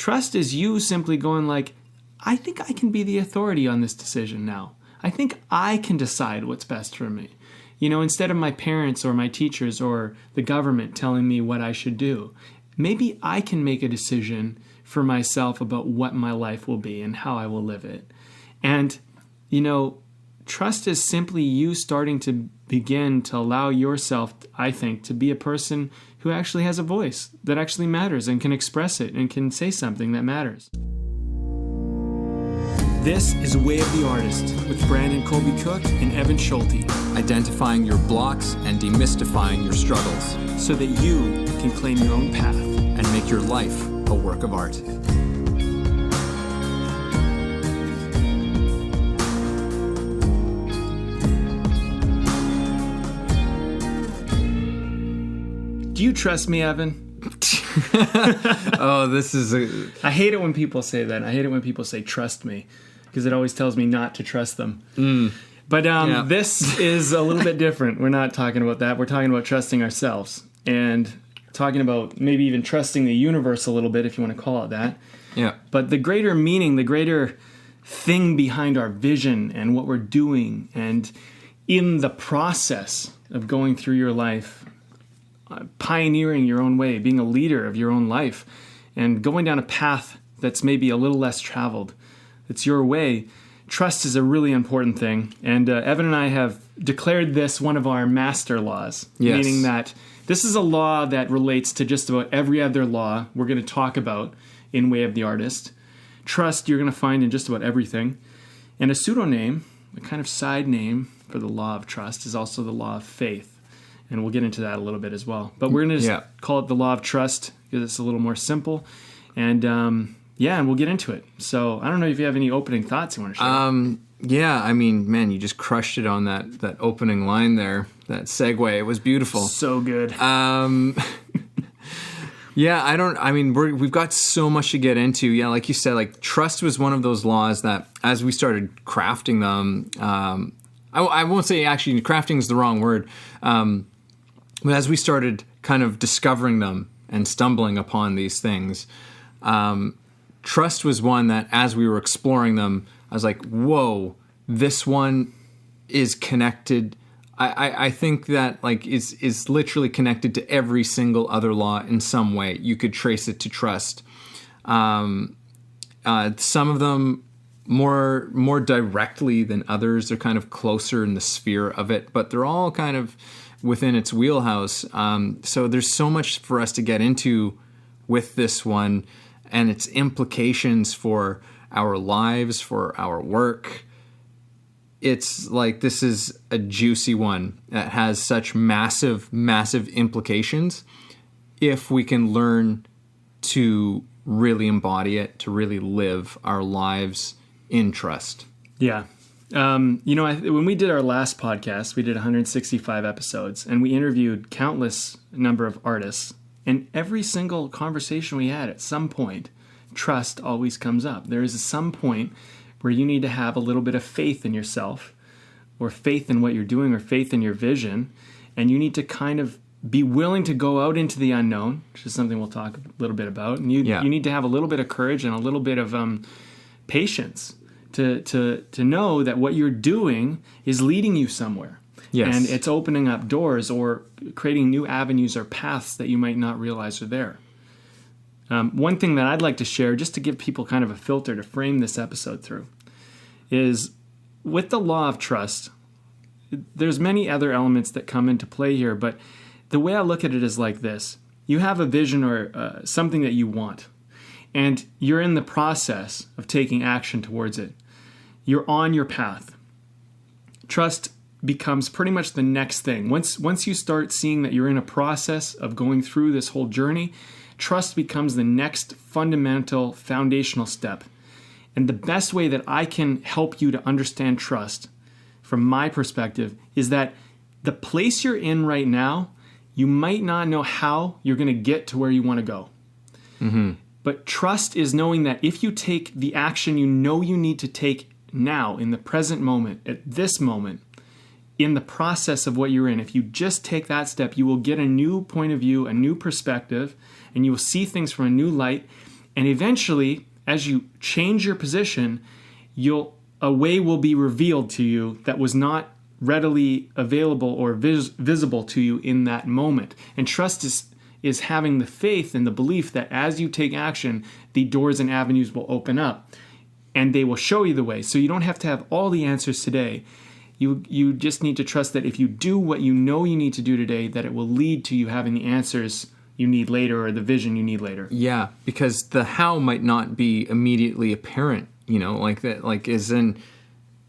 Trust is you simply going like, I think I can be the authority on this decision now. I think I can decide what's best for me. Instead of my parents or my teachers or the government telling me what I should do, maybe I can make a decision for myself about what my life will be and how I will live it. And, trust is simply you starting to begin to allow yourself, I think, to be a person who actually has a voice that actually matters and can express it and can say something that matters. This is Way of the Artist with Brandon Colby Cook and Evan Schulte. Identifying your blocks and demystifying your struggles so that you can claim your own path and make your life a work of art. Do you trust me, Evan? Oh, this is I hate it when people say that. I hate it when people say trust me, because it always tells me not to trust them. But This is a little bit different. We're not talking about that. We're talking about trusting ourselves and talking about maybe even trusting the universe a little bit, if you want to call it that. Yeah. But the greater meaning, the greater thing behind our vision and what we're doing, and in the process of going through your life, pioneering your own way, being a leader of your own life, and going down a path that's maybe a little less traveled, it's your way. Trust is a really important thing. And Evan and I have declared this one of our master laws, meaning that this is a law that relates to just about every other law we're going to talk about in Way of the Artist. Trust you're going to find in just about everything. And a pseudonym, a kind of side name for the law of trust, is also the law of faith. And we'll get into that a little bit as well. But we're going to just call it the law of trust because it's a little more simple. And and we'll get into it. So I don't know if you have any opening thoughts you want to share. Yeah, I mean, man, you just crushed it on that opening line there, that segue. It was beautiful. So good. We've got so much to get into. Yeah, like you said, like trust was one of those laws that as we started crafting them, I won't say actually crafting is the wrong word, but as we started kind of discovering them and stumbling upon these things, trust was one that as we were exploring them, I was like, whoa, this one is connected. I think that like is literally connected to every single other law in some way. You could trace it to trust. Some of them more directly than others. They're kind of closer in the sphere of it, but they're all kind of within its wheelhouse. So there's so much for us to get into with this one and its implications for our lives, for our work. It's like this is a juicy one that has such massive, massive implications if we can learn to really embody it, to really live our lives in trust. Yeah. When we did our last podcast, we did 165 episodes, and we interviewed countless number of artists. And every single conversation we had, at some point, trust always comes up. There is some point where you need to have a little bit of faith in yourself, or faith in what you're doing, or faith in your vision, and you need to kind of be willing to go out into the unknown, which is something we'll talk a little bit about. And you need to have a little bit of courage and a little bit of patience to know that what you're doing is leading you somewhere. Yes. And it's opening up doors or creating new avenues or paths that you might not realize are there. One thing that I'd like to share, just to give people kind of a filter to frame this episode through, is with the law of trust, there's many other elements that come into play here, but the way I look at it is like this. You have a vision or something that you want, and you're in the process of taking action towards it. You're on your path. Trust becomes pretty much the next thing. Once you start seeing that you're in a process of going through this whole journey, trust becomes the next fundamental, foundational step. And the best way that I can help you to understand trust, from my perspective, is that the place you're in right now, you might not know how you're going to get to where you want to go. Mm-hmm. But trust is knowing that if you take the action you know you need to take now, in the present moment, at this moment, in the process of what you're in, if you just take that step, you will get a new point of view, a new perspective, and you will see things from a new light, And eventually, as you change your position, a way will be revealed to you that was not readily available or visible to you in that moment. And trust is having the faith and the belief that as you take action, the doors and avenues will open up and they will show you the way. So you don't have to have all the answers today. You just need to trust that if you do what you know you need to do today, that it will lead to you having the answers you need later or the vision you need later. Yeah, because the how might not be immediately apparent, like that, like is in,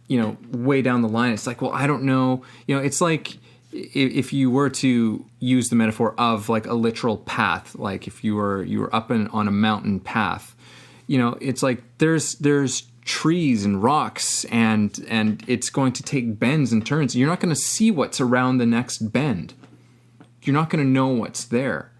way down the line. It's like, well, I don't know. It's like if you were to use the metaphor of like a literal path, like if you were up on a mountain path, it's like there's trees and rocks and it's going to take bends and turns. You're not going to see what's around the next bend. You're not going to know what's there.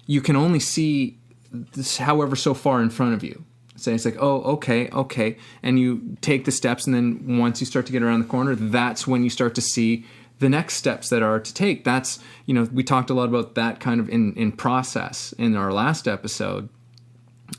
You can only see this, however, so far in front of you. So it's like, oh, okay. And you take the steps, and then once you start to get around the corner, that's when you start to see the next steps that are to take. That's, we talked a lot about that kind of in process in our last episode.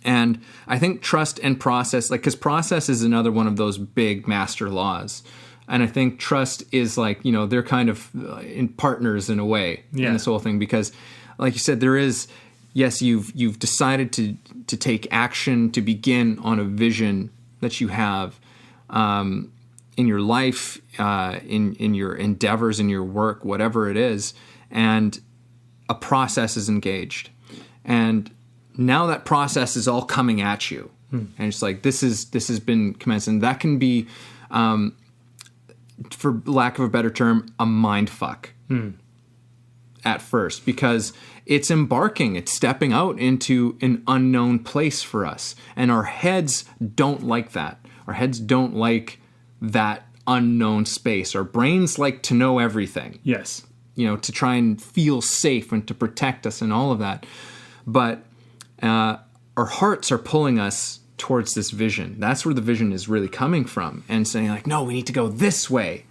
And I think trust and process, like, because process is another one of those big master laws. And I think trust is like, they're kind of in partners in a way in this whole thing, because like you said, there is, yes, you've decided to take action, to begin on a vision that you have in your life, in your endeavors, in your work, whatever it is, and a process is engaged. And now that process is all coming at you. And it's like, this has been commenced. And that can be, for lack of a better term, a mind fuck. At first, because it's embarking, it's stepping out into an unknown place for us. And our heads don't like that. Our heads don't like that unknown space. Our brains like to know everything. Yes. To try and feel safe and to protect us and all of that. But our hearts are pulling us towards this vision. That's where the vision is really coming from. And saying like, no, we need to go this way.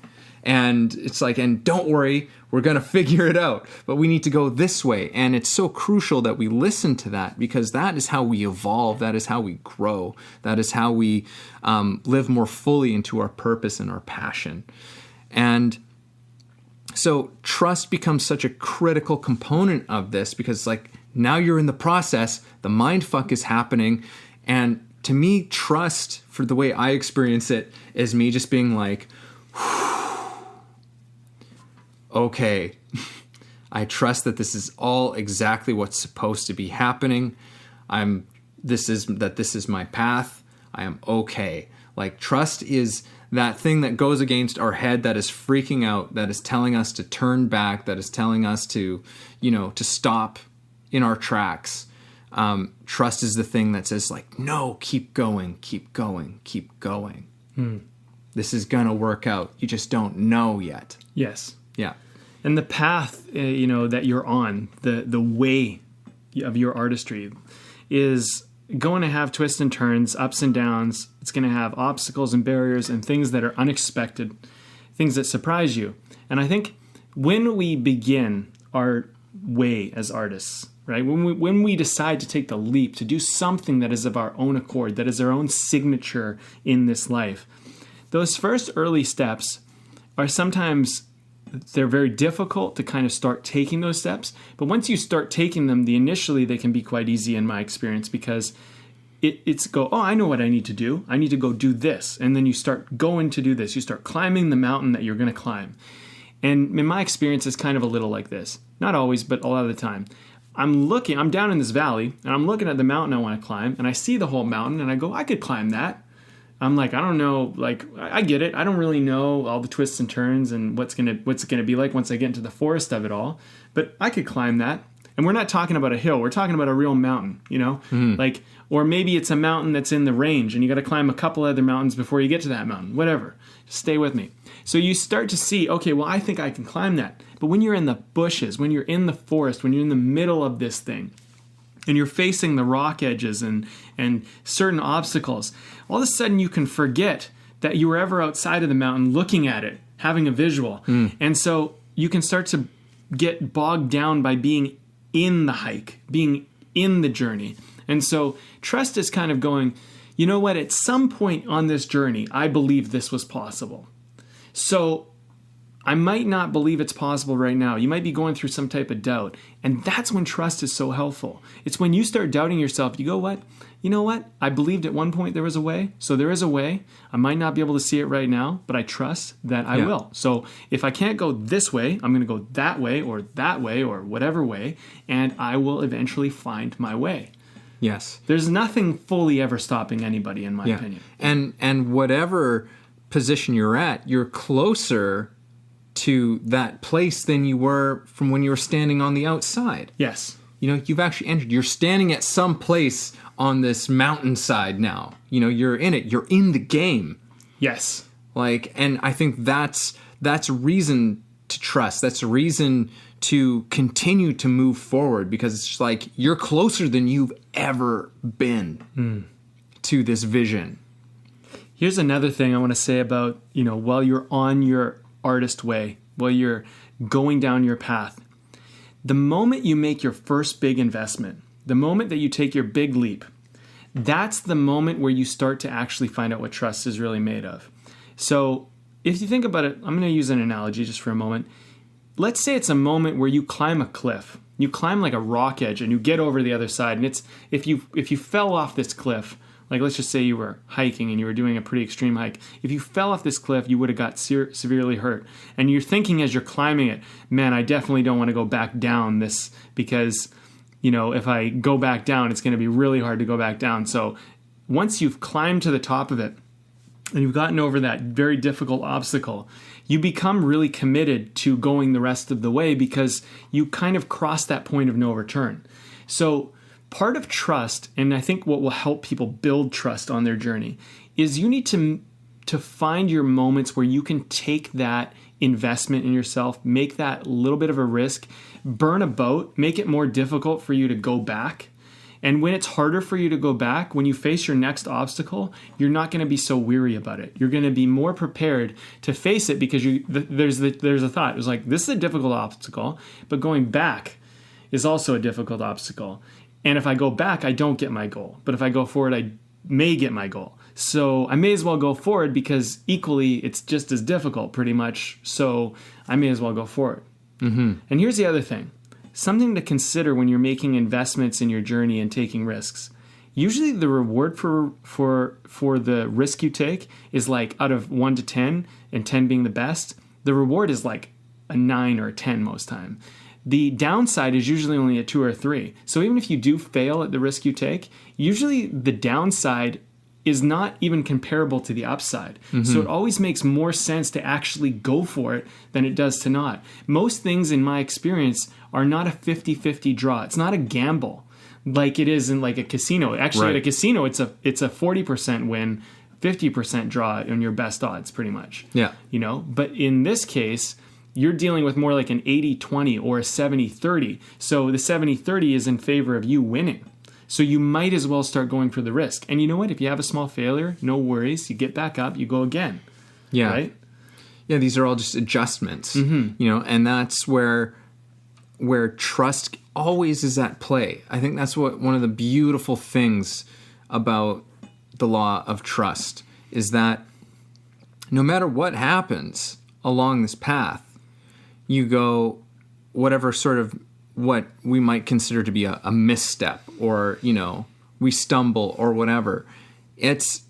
And it's like, and don't worry, we're going to figure it out, but we need to go this way. And it's so crucial that we listen to that, because that is how we evolve. That is how we grow. That is how we live more fully into our purpose and our passion. And so trust becomes such a critical component of this, because like now you're in the process, the mind fuck is happening. And to me, trust, for the way I experience it, is me just being like, okay, I trust that this is all exactly what's supposed to be happening. This is my path. I am okay. Like, trust is that thing that goes against our head, that is freaking out, that is telling us to turn back, that is telling us to stop in our tracks. Trust is the thing that says like, no, keep going. This is going to work out. You just don't know yet. Yes. Yeah. And the path, that you're on, the way of your artistry is going to have twists and turns, ups and downs. It's going to have obstacles and barriers and things that are unexpected, things that surprise you. And I think when we begin our way as artists, right, when we decide to take the leap to do something that is of our own accord, that is our own signature in this life, those first early steps are sometimes, they're very difficult to kind of start taking those steps. But once you start taking them, initially they can be quite easy in my experience, because I know what I need to do. I need to go do this. And then you start going to do this. You start climbing the mountain that you're going to climb. And in my experience, it's kind of a little like this. Not always, but a lot of the time. I'm down in this valley, and I'm looking at the mountain I want to climb, and I see the whole mountain, and I go, I could climb that. I'm like, I don't know, like, I get it. I don't really know all the twists and turns and what's it gonna be like once I get into the forest of it all. But I could climb that. And we're not talking about a hill. We're talking about a real mountain, Like, or maybe it's a mountain that's in the range, and you got to climb a couple other mountains before you get to that mountain. Whatever. Just stay with me. So you start to see, okay, well, I think I can climb that. But when you're in the bushes, when you're in the forest, when you're in the middle of this thing, and you're facing the rock edges and certain obstacles, all of a sudden you can forget that you were ever outside of the mountain looking at it, having a visual. And so you can start to get bogged down by being in the hike, being in the journey. And so trust is kind of going, you know what, at some point on this journey, I believe this was possible. So I might not believe it's possible right now. You might be going through some type of doubt. And that's when trust is so helpful. It's when you start doubting yourself, you go, what? You know what? I believed at one point there was a way. So there is a way. I might not be able to see it right now, but I trust that I will. So if I can't go this way, I'm going to go that way or whatever way, and I will eventually find my way. Yes. There's nothing fully ever stopping anybody, in my opinion. And whatever position you're at, you're closer to that place than you were from when you were standing on the outside. Yes. You know, you've actually entered. You're standing at some place on this mountainside now. You know, you're in it. You're in the game. Yes. Like, and I think that's reason to trust. That's a reason to continue to move forward, because it's just like you're closer than you've ever been to this vision. Here's another thing I want to say about, you know, while you're on your artist way, while you're going down your path, the moment you make your first big investment, the moment that you take your big leap, that's the moment where you start to actually find out what trust is really made of. So if you think about it, I'm going to use an analogy just for a moment. Let's say it's a moment where you climb a cliff. You climb like a rock edge and you get over the other side. And it's if you fell off this cliff, like let's just say you were hiking and you were doing a pretty extreme hike. If you fell off this cliff, you would have got severely hurt. And you're thinking as you're climbing it, man, I definitely don't want to go back down this, because, you know, if I go back down, it's going to be really hard to go back down. So once you've climbed to the top of it and you've gotten over that very difficult obstacle, you become really committed to going the rest of the way, because you kind of cross that point of no return. So part of trust, and I think what will help people build trust on their journey, is you need to find your moments where you can take that investment in yourself, make that little bit of a risk, burn a boat, make it more difficult for you to go back. And when it's harder for you to go back, when you face your next obstacle, you're not going to be so weary about it. You're going to be more prepared to face it, because there's a thought. It was like, this is a difficult obstacle, but going back is also a difficult obstacle. And if I go back, I don't get my goal. But if I go forward, I may get my goal. So I may as well go forward, because equally it's just as difficult pretty much. So I may as well go forward. Mm-hmm. And here's the other thing. Something to consider when you're making investments in your journey and taking risks. Usually the reward for the risk you take is like out of 1 to 10, and 10 being the best, the reward is like a 9 or a 10 most time. The downside is usually only a 2 or a 3. So even if you do fail at the risk you take, usually the downside is not even comparable to the upside. Mm-hmm. So it always makes more sense to actually go for it than it does to not. Most things in my experience are not a 50-50 draw. It's not a gamble like it is in like a casino. Actually, At a casino, it's a 40% win, 50% draw on your best odds pretty much. Yeah. You know, but in this case, you're dealing with more like an 80-20 or a 70-30. So the 70-30 is in favor of you winning. So you might as well start going for the risk. And you know what? If you have a small failure, no worries. You get back up, you go again. Yeah. Right? Yeah, these are all just adjustments. Mm-hmm. You know, and that's where trust always is at play. I think that's one of the beautiful things about the law of trust is that no matter what happens along this path, you go whatever sort of what we might consider to be a misstep, or, you know, we stumble or whatever. It's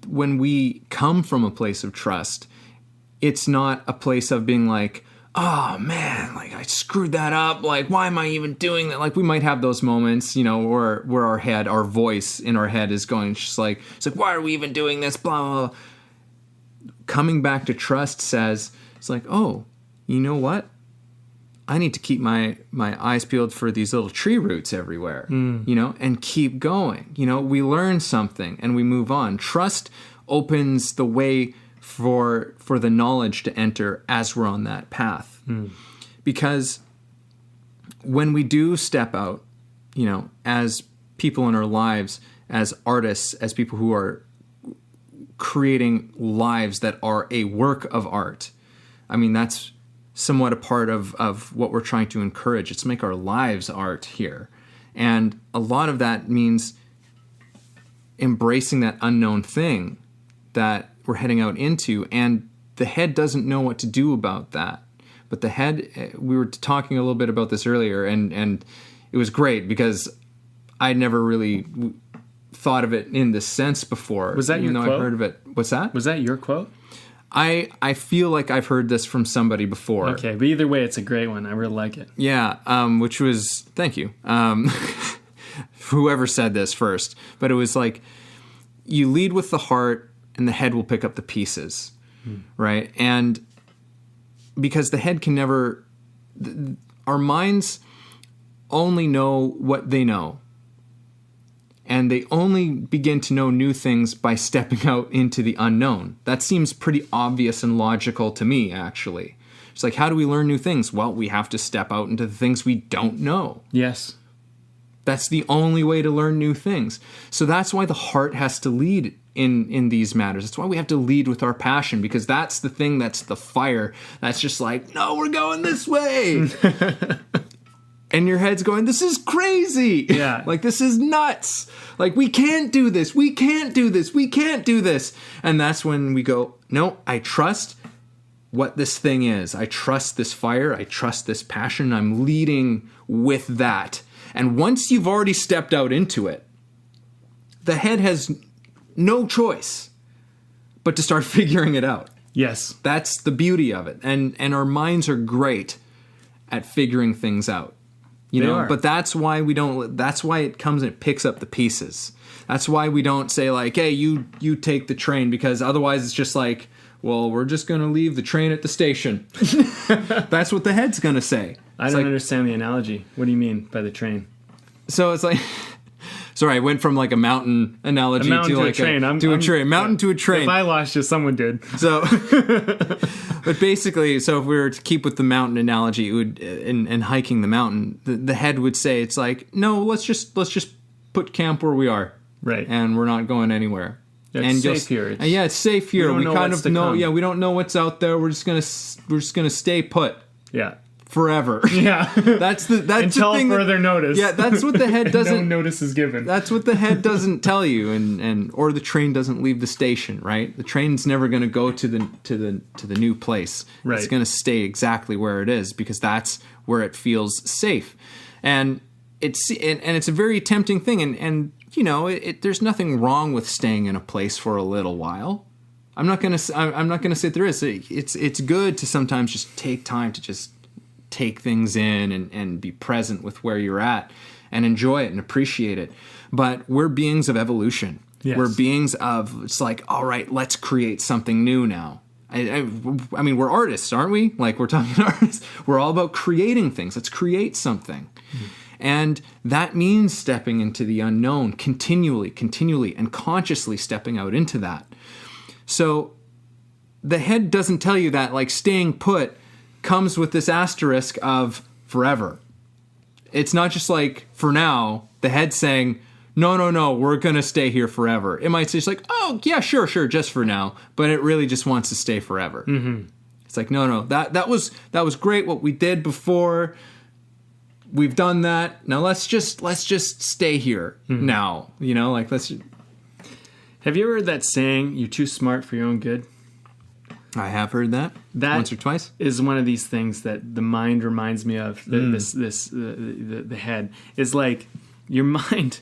when we come from a place of trust, it's not a place of being like, oh man, like I screwed that up. Like, why am I even doing that? Like we might have those moments, you know, where our voice in our head is going, it's like, why are we even doing this? Blah, blah, blah. Coming back to trust says, it's like, oh, you know what? I need to keep my eyes peeled for these little tree roots everywhere, you know, and keep going. You know, we learn something and we move on. Trust opens the way for the knowledge to enter as we're on that path. Because when we do step out, you know, as people in our lives, as artists, as people who are creating lives that are a work of art, I mean, that's somewhat a part of what we're trying to encourage. It's make our lives art here. And a lot of that means embracing that unknown thing that we're heading out into. And the head doesn't know what to do about that. But the head, we were talking a little bit about this earlier, and it was great because I'd never really thought of it in this sense before. Was that your quote? I've heard of it. What's that? Was that your quote? I feel like I've heard this from somebody before. Okay, but either way, it's a great one. I really like it. Yeah, which was, thank you. Whoever said this first. But it was like, you lead with the heart and the head will pick up the pieces, right? And because the head can never, our minds only know what they know. And they only begin to know new things by stepping out into the unknown. That seems pretty obvious and logical to me, actually. It's like, how do we learn new things? Well, we have to step out into the things we don't know. Yes. That's the only way to learn new things. So that's why the heart has to lead in these matters. That's why we have to lead with our passion, because that's the thing, that's the fire. That's just like, no, we're going this way. And your head's going, this is crazy. Yeah. Like, this is nuts. Like, we can't do this. We can't do this. We can't do this. And that's when we go, no, I trust what this thing is. I trust this fire. I trust this passion. I'm leading with that. And once you've already stepped out into it, the head has no choice but to start figuring it out. Yes. That's the beauty of it. And our minds are great at figuring things out. You They know, are. but that's why we don't, that's why it comes and it picks up the pieces. That's why we don't say like, hey, you take the train, because otherwise it's just like, well, we're just going to leave the train at the station. That's what the head's going to say. I It's don't like, understand the analogy. What do you mean by the train? So it's like, sorry, I went from like a mountain analogy A mountain to to a like train. Mountain to a train. If I lost you, someone did. So, but basically, so if we were to keep with the mountain analogy, it would, and hiking the mountain, the head would say, it's like, no, let's just put camp where we are. Right. And we're not going anywhere. It's And safe here. and yeah, it's safe here. don't We know kind what's of to know. come. Yeah, we don't know what's out there. We're just gonna stay put Yeah. forever. Yeah. That's Until the thing. further notice. Yeah, that's what the head No doesn't. notice is given. That's what the head doesn't tell you, and or the train doesn't leave the station, right? The train's never going to go to the new place. Right. It's going to stay exactly where it is, because that's where it feels safe, and it's a very tempting thing, and you know, there's nothing wrong with staying in a place for a little while. I'm not gonna say there is. It's good to sometimes just take time to just take things in and be present with where you're at and enjoy it and appreciate it. But we're beings of evolution. Yes. We're beings of, it's like, all right, let's create something new now. I mean, we're artists, aren't we? Like, we're talking artists. We're all about creating things. Let's create something. Mm-hmm. And that means stepping into the unknown continually, and consciously stepping out into that. So the head doesn't tell you that, like, staying put comes with this asterisk of forever. It's not just like, for now, the head's saying, no, we're going to stay here forever. It might say, it's like, oh, yeah, sure, just for now. But it really just wants to stay forever. Mm-hmm. It's like, no, that was great what we did before. We've done that. Now let's just stay here now. You know, like, let's. Have you ever heard that saying, you're too smart for your own good? I have heard that once or twice. Is one of these things that the mind reminds me of. The head is like, your mind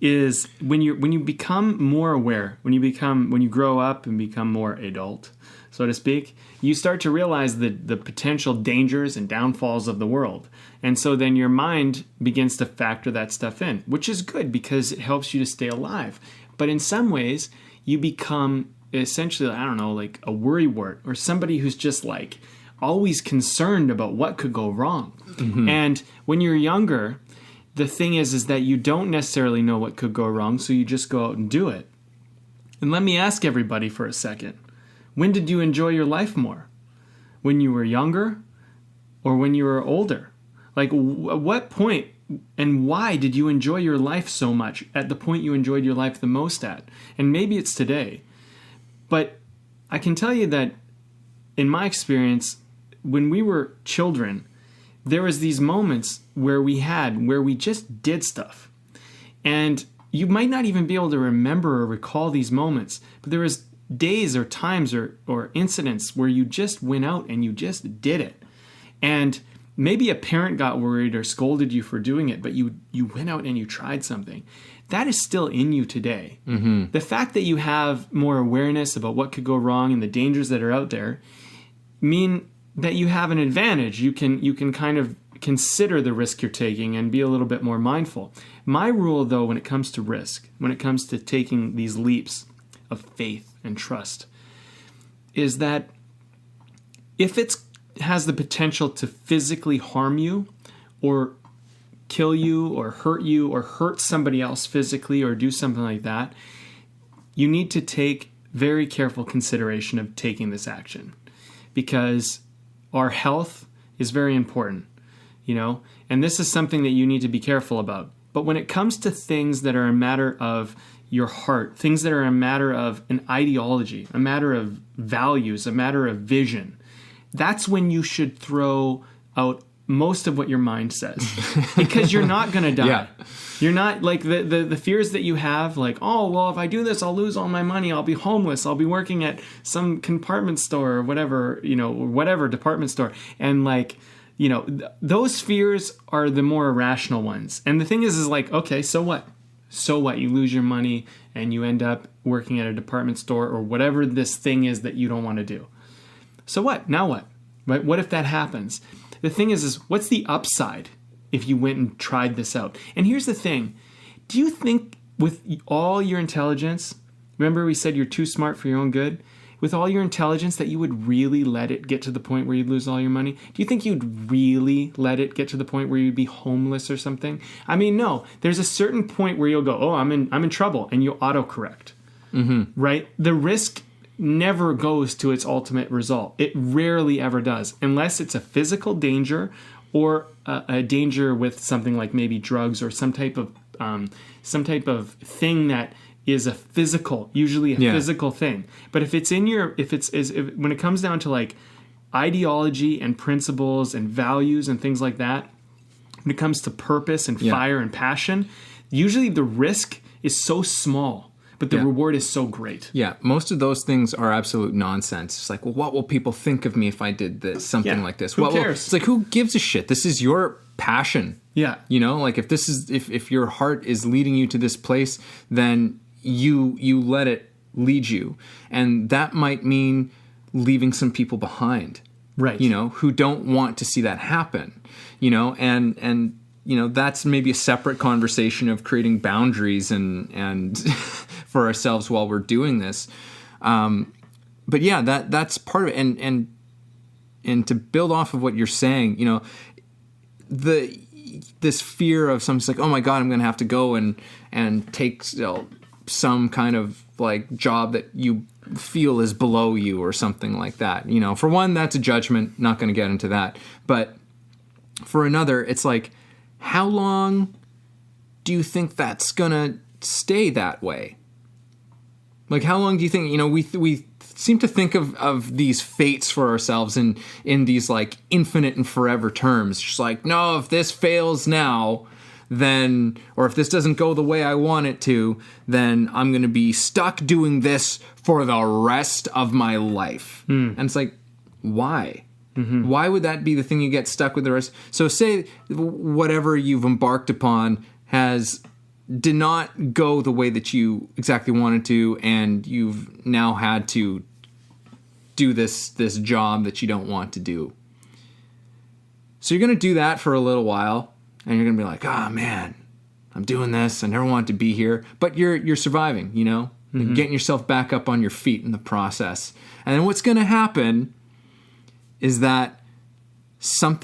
is when you become more aware, when you grow up and become more adult, so to speak, you start to realize the potential dangers and downfalls of the world. And so then your mind begins to factor that stuff in, which is good because it helps you to stay alive. But in some ways, you become essentially, I don't know, like a worrywart, or somebody who's just like always concerned about what could go wrong. Mm-hmm. And when you're younger, the thing is that you don't necessarily know what could go wrong, so you just go out and do it. And let me ask everybody for a second. When did you enjoy your life more? When you were younger or when you were older? Like, at what point and why did you enjoy your life so much at the point you enjoyed your life the most at? And maybe it's today. But I can tell you that in my experience, when we were children, there was these moments where we just did stuff. And you might not even be able to remember or recall these moments, but there was days or times or incidents where you just went out and you just did it. And maybe a parent got worried or scolded you for doing it, but you went out and you tried something. That is still in you today. Mm-hmm. The fact that you have more awareness about what could go wrong and the dangers that are out there mean that you have an advantage. You can kind of consider the risk you're taking and be a little bit more mindful. My rule, though, when it comes to risk, when it comes to taking these leaps of faith and trust, is that if it has the potential to physically harm you or kill you or hurt somebody else physically or do something like that, you need to take very careful consideration of taking this action, because our health is very important, and this is something that you need to be careful about. But when it comes to things that are a matter of your heart, things that are a matter of an ideology, a matter of values, a matter of vision, that's when you should throw out most of what your mind says, because you're not going to die. Yeah. You're not like the fears that you have, like, oh, well, if I do this, I'll lose all my money. I'll be homeless. I'll be working at some compartment store or whatever, whatever department store. And those fears are the more irrational ones. And the thing is like, okay, so what? So what? You lose your money and you end up working at a department store or whatever this thing is that you don't want to do. So what? Now what? Right? What if that happens? The thing is what's the upside if you went and tried this out? And here's the thing. Do you think with all your intelligence, remember we said you're too smart for your own good? With all your intelligence, that you would really let it get to the point where you'd lose all your money? Do you think you'd really let it get to the point where you'd be homeless or something? I mean, no. There's a certain point where you'll go, oh, I'm in trouble, and you'll autocorrect. Mm-hmm. Right? The risk never goes to its ultimate result. It rarely ever does, unless it's a physical danger or a danger with something like maybe drugs or some type of thing that is a physical, usually a physical thing. But if it's when it comes down to like ideology and principles and values and things like that, when it comes to purpose and fire and passion, usually the risk is so small, but the reward is so great. Yeah, most of those things are absolute nonsense. It's like, well, what will people think of me if I did this? Something like this. Who cares? It's like, who gives a shit? This is your passion. Yeah. Like if your heart is leading you to this place, then you let it lead you. And that might mean leaving some people behind. Right. Who don't want to see that happen. And that's maybe a separate conversation of creating boundaries and for ourselves while we're doing this. But yeah, that's part of it. And to build off of what you're saying, this fear of something's like, oh my God, I'm going to have to go and take some kind of like job that you feel is below you or something like that. For one, that's a judgment. Not going to get into that. But for another, it's like, how long do you think that's going to stay that way? Like, how long do you think, we seem to think of these fates for ourselves in these like infinite and forever terms. Just like, no, if this fails now, then, or if this doesn't go the way I want it to, then I'm going to be stuck doing this for the rest of my life. And it's like, why? Mm-hmm. Why would that be the thing you get stuck with the rest? So say whatever you've embarked upon did not go the way that you exactly wanted to, and you've now had to do this job that you don't want to do. So you're going to do that for a little while, and you're going to be like, oh man, I'm doing this. I never wanted to be here. But you're surviving, mm-hmm. getting yourself back up on your feet in the process. And then what's going to happen is that some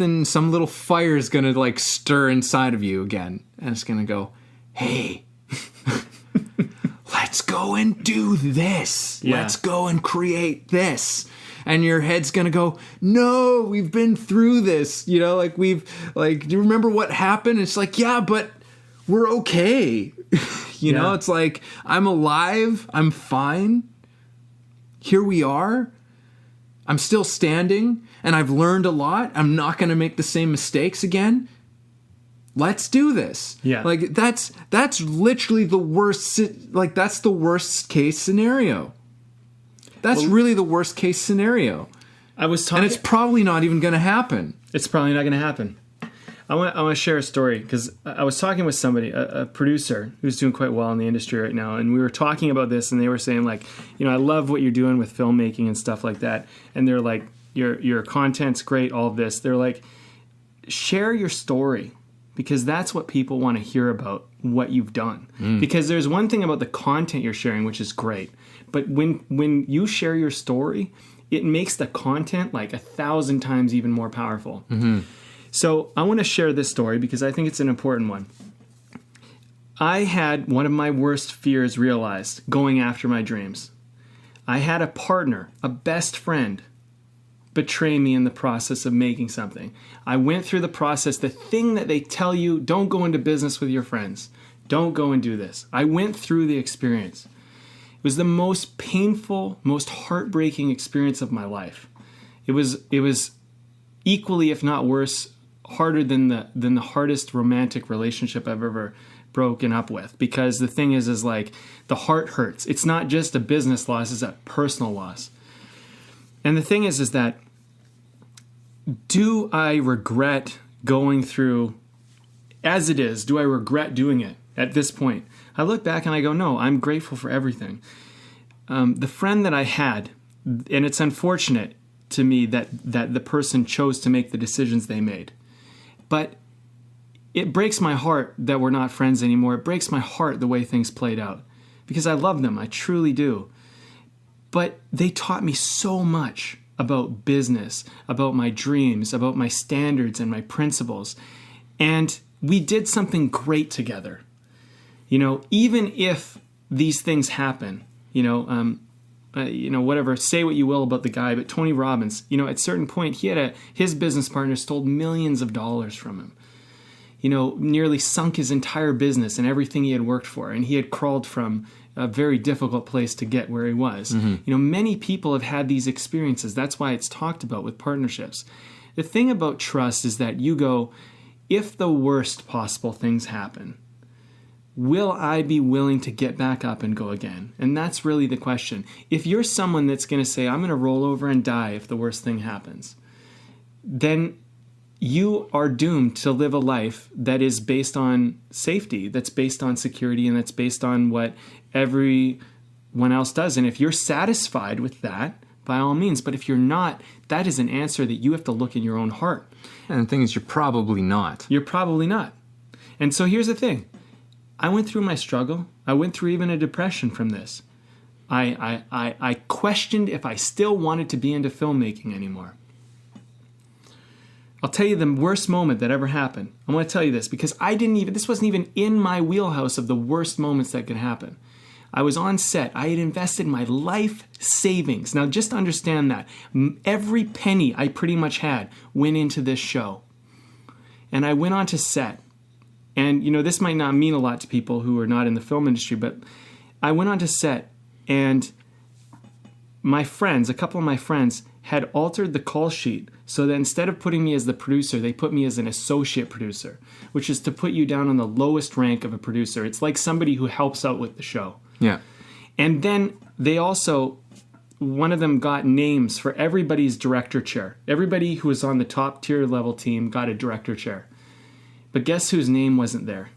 little fire is going to like stir inside of you again. And it's going to go, hey, let's go and do this. Yeah. Let's go and create this. And your head's going to go, no, we've been through this. Do you remember what happened? It's like, yeah, but we're okay. It's like, I'm alive. I'm fine. Here we are. I'm still standing and I've learned a lot. I'm not going to make the same mistakes again. Let's do this. Yeah. Like that's literally the worst, like that's the worst case scenario. That's really the worst case scenario. I was talking, and it's probably not even going to happen. It's probably not going to happen. I want to share a story because I was talking with somebody, a producer who's doing quite well in the industry right now, and we were talking about this, and they were saying like, I love what you're doing with filmmaking and stuff like that, and they're like, your content's great, all of this. They're like, share your story because that's what people want to hear about what you've done. Because there's one thing about the content you're sharing, which is great, but when you share your story, it makes the content like 1,000 times even more powerful. So I want to share this story because I think it's an important one. I had one of my worst fears realized going after my dreams. I had a partner, a best friend, betray me in the process of making something. I went through the process, the thing that they tell you, don't go into business with your friends. Don't go and do this. I went through the experience. It was the most painful, most heartbreaking experience of my life. It was equally, if not worse, harder than the hardest romantic relationship I've ever broken up with, because the thing is like the heart hurts. It's not just a business loss, it's a personal loss. And the thing is that do I regret going through as it is? Do I regret doing it at this point? I look back and I go, no, I'm grateful for everything. The friend that I had, and it's unfortunate to me that the person chose to make the decisions they made. But it breaks my heart that we're not friends anymore. It breaks my heart the way things played out because I love them. I truly do. But they taught me so much about business, about my dreams, about my standards and my principles. And we did something great together. Even if these things happen, whatever, say what you will about the guy, but Tony Robbins, at a certain point, his business partner stole millions of dollars from him. Nearly sunk his entire business and everything he had worked for, and he had crawled from a very difficult place to get where he was. Many people have had these experiences. That's why it's talked about with partnerships. The thing about trust is that you go, if the worst possible things happen, will I be willing to get back up and go again? And that's really the question. If you're someone that's going to say, I'm going to roll over and die if the worst thing happens, then you are doomed to live a life that is based on safety, that's based on security, and that's based on what everyone else does. And if you're satisfied with that, by all means. But if you're not, that is an answer that you have to look in your own heart. And the thing is, you're probably not. You're probably not. And so here's the thing. I went through my struggle. I went through even a depression from this. I questioned if I still wanted to be into filmmaking anymore. I'll tell you the worst moment that ever happened. I want to tell you this because this wasn't even in my wheelhouse of the worst moments that could happen. I was on set. I had invested my life savings. Now just understand that. Every penny I pretty much had went into this show. And I went on to set. And, this might not mean a lot to people who are not in the film industry, but I went on to set and a couple of my friends had altered the call sheet so that instead of putting me as the producer, they put me as an associate producer, which is to put you down on the lowest rank of a producer. It's like somebody who helps out with the show. Yeah. And then they also, one of them got names for everybody's director chair. Everybody who was on the top tier level team got a director chair. But guess whose name wasn't there?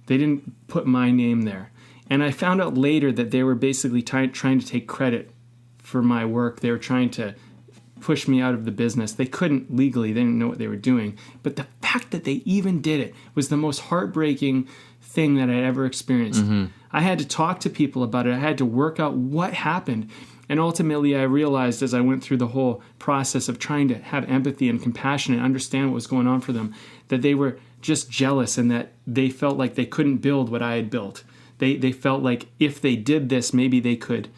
They didn't put my name there. And I found out later that they were basically trying to take credit for my work. They were trying to push me out of the business. They couldn't legally. They didn't know what they were doing. But the fact that they even did it was the most heartbreaking thing that I'd ever experienced. I had to talk to people about it. I had to work out what happened. And ultimately, I realized as I went through the whole process of trying to have empathy and compassion and understand what was going on for them, that they were just jealous and that they felt like they couldn't build what I had built. They felt like if they did this, maybe they could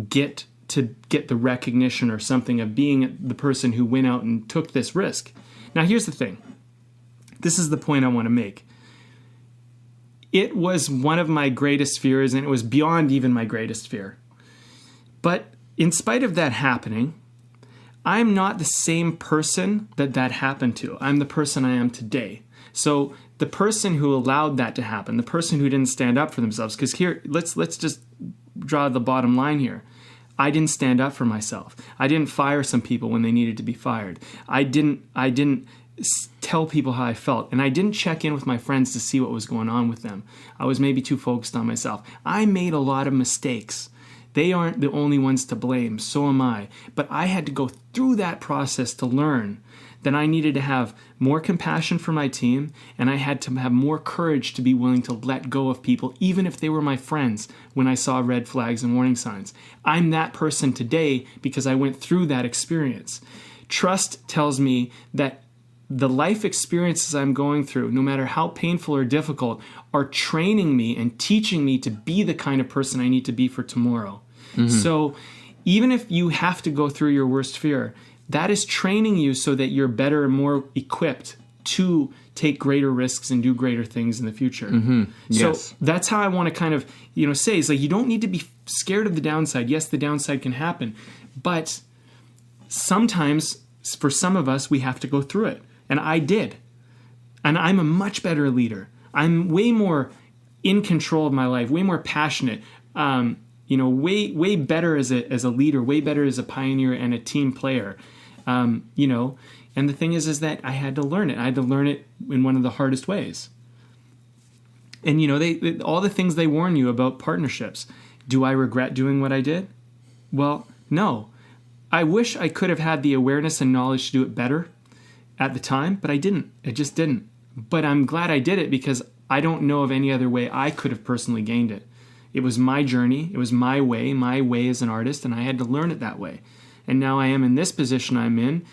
get the recognition or something of being the person who went out and took this risk. Now, here's the thing. This is the point I want to make. It was one of my greatest fears, and it was beyond even my greatest fear. But in spite of that happening, I'm not the same person that happened to. I'm the person I am today. So the person who allowed that to happen, the person who didn't stand up for themselves, because here, let's just draw the bottom line here. I didn't stand up for myself. I didn't fire some people when they needed to be fired. I didn't tell people how I felt, and I didn't check in with my friends to see what was going on with them. I was maybe too focused on myself. I made a lot of mistakes. They aren't the only ones to blame, so am I. But I had to go through that process to learn that I needed to have more compassion for my team, and I had to have more courage to be willing to let go of people, even if they were my friends, when I saw red flags and warning signs. I'm that person today because I went through that experience. Trust tells me that the life experiences I'm going through, no matter how painful or difficult, are training me and teaching me to be the kind of person I need to be for tomorrow. So even if you have to go through your worst fear, that is training you so that you're better and more equipped to take greater risks and do greater things in the future. Yes. So that's how I want to kind of, say is like, you don't need to be scared of the downside. Yes, the downside can happen, but sometimes for some of us, we have to go through it. And I did. And I'm a much better leader. I'm way more in control of my life, way more passionate, way better as a leader, way better as a pioneer and a team player. And the thing is that I had to learn it. I had to learn it in one of the hardest ways. And, they all the things they warn you about partnerships. Do I regret doing what I did? Well, no. I wish I could have had the awareness and knowledge to do it better at the time, but I didn't. I just didn't. But I'm glad I did it because I don't know of any other way I could have personally gained it. It was my journey. It was my way as an artist, and I had to learn it that way. And now I am in this position I'm in,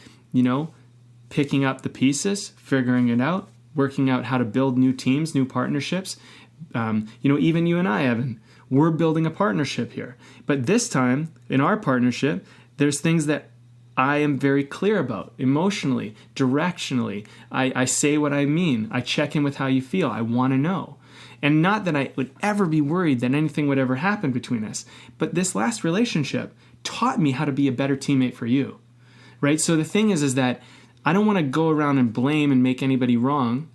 picking up the pieces, figuring it out, working out how to build new teams, new partnerships. Even you and I, Evan, we're building a partnership here. But this time, in our partnership, there's things that I am very clear about emotionally, directionally. I say what I mean. I check in with how you feel. I want to know. And not that I would ever be worried that anything would ever happen between us. But this last relationship taught me how to be a better teammate for you, right? So the thing is that I don't want to go around and blame and make anybody wrong,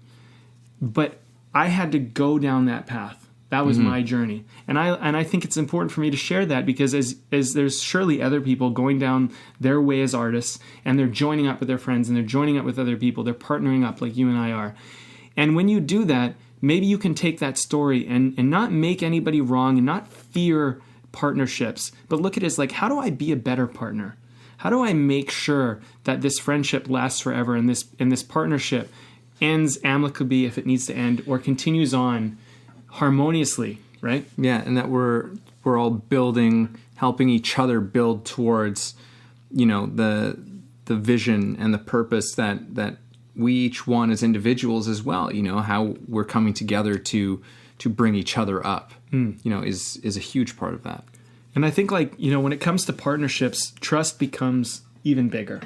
but I had to go down that path. That was my journey. And I think it's important for me to share that because as there's surely other people going down their way as artists, and they're joining up with their friends, and they're joining up with other people, they're partnering up like you and I are. And when you do that, maybe you can take that story and not make anybody wrong and not fear partnerships, but look at it as like, how do I be a better partner? How do I make sure that this friendship lasts forever and this partnership ends amicably if it needs to end, or continues on harmoniously, right? Yeah, and that we're all helping each other build towards, the vision and the purpose that we each want as individuals as well. How we're coming together to bring each other up, is a huge part of that. And I think when it comes to partnerships, trust becomes even bigger.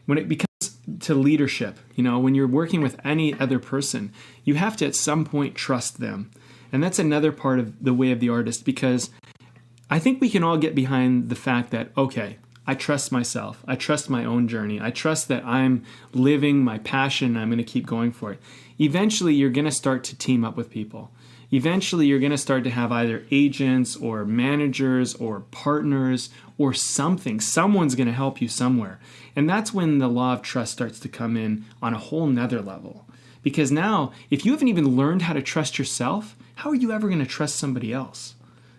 When it becomes to leadership, when you're working with any other person, you have to at some point trust them. And that's another part of the way of the artist, because I think we can all get behind the fact that, okay, I trust myself. I trust my own journey. I trust that I'm living my passion and I'm going to keep going for it. Eventually, you're going to start to team up with people. Eventually, you're going to start to have either agents or managers or partners or something. Someone's going to help you somewhere. And that's when the law of trust starts to come in on a whole nother level. Because now, if you haven't even learned how to trust yourself, how are you ever going to trust somebody else?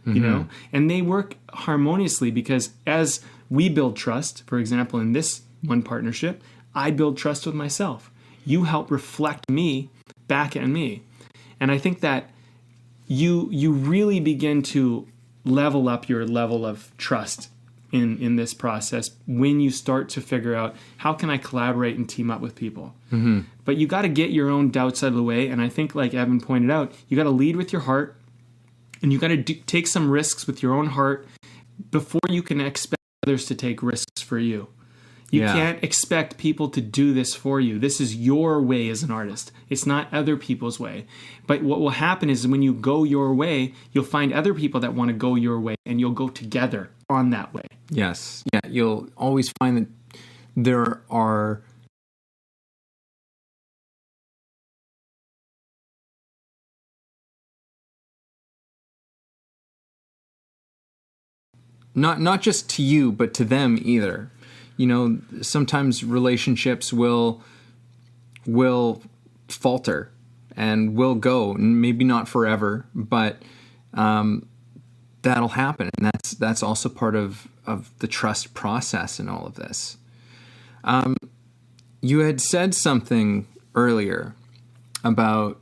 And they work harmoniously, because as we build trust, for example, in this one partnership, I build trust with myself. You help reflect me back at me. And I think that you really begin to level up your level of trust in this process when you start to figure out, how can I collaborate and team up with people? But you got to get your own doubts out of the way. And I think, like Evan pointed out, you got to lead with your heart, and you got to take some risks with your own heart before you can expect others to take risks for you. You can't expect people to do this for you. This is your way as an artist. It's not other people's way. But what will happen is when you go your way, you'll find other people that want to go your way, and you'll go together on that way. Yes. Yeah, you'll always find there are not just to you, but to them either. You know, sometimes relationships will falter and will go, and maybe not forever, but that'll happen, and that's also part of the trust process in all of this. You had said something earlier about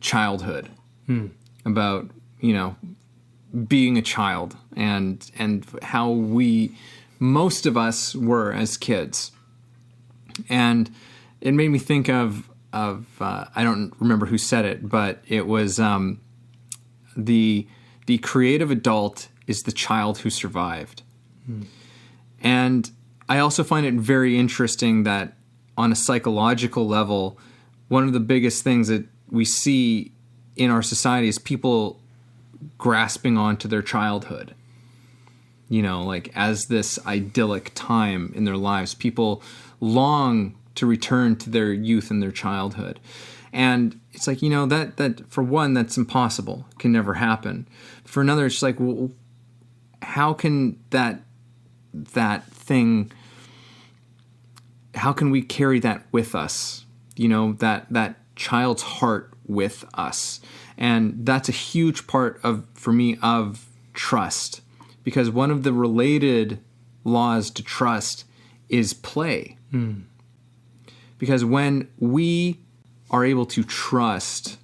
childhood, about, you know, being a child and how most of us were as kids. And it made me think of I don't remember who said it, but it was the creative adult is the child who survived. And I also find it very interesting that on a psychological level, one of the biggest things that we see in our society is people grasping onto their childhood. You know, like as this idyllic time in their lives, people long to return to their youth and their childhood. And it's like, you know, that for one, that's impossible, can never happen. For another, it's like, well, how can that thing, how can we carry that with us? You know, that child's heart with us. And that's a huge part for me of trust, because one of the related laws to trust is play. Because when we are able to trust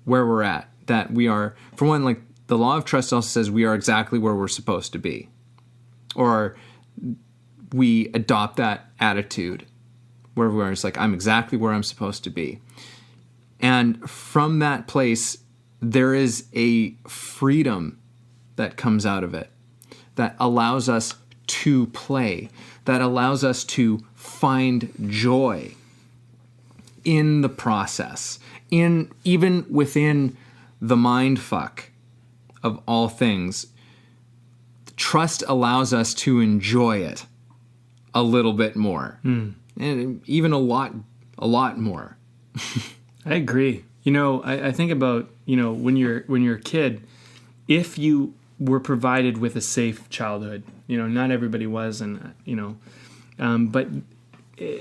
where we're at, that we are, for one, like the law of trust also says we are exactly where we're supposed to be, or we adopt that attitude where we're just like, I'm exactly where I'm supposed to be. And from that place, there is a freedom that comes out of it that allows us to play, that allows us to find joy in the process, even within the mind fuck of all things. Trust allows us to enjoy it a little bit more, and even a lot more. I agree. You know, I think about, you know, when you're a kid, if you were provided with a safe childhood, you know, not everybody was, and you know, but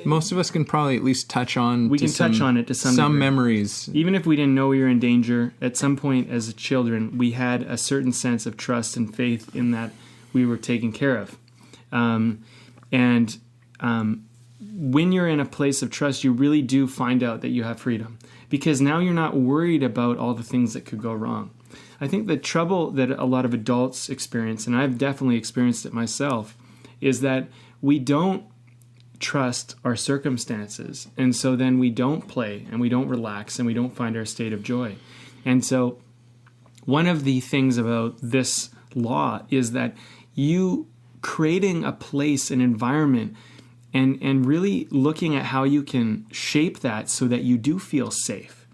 most of us can probably at least touch on. We can touch on it to some degree. Memories. Even if we didn't know we were in danger, at some point as children, we had a certain sense of trust and faith in that we were taken care of. When you're in a place of trust, you really do find out that you have freedom, because now you're not worried about all the things that could go wrong. I think the trouble that a lot of adults experience, and I've definitely experienced it myself, is that we don't trust our circumstances. And so then we don't play and we don't relax and we don't find our state of joy. And so one of the things about this law is that you creating a place, an environment, and really looking at how you can shape that so that you do feel safe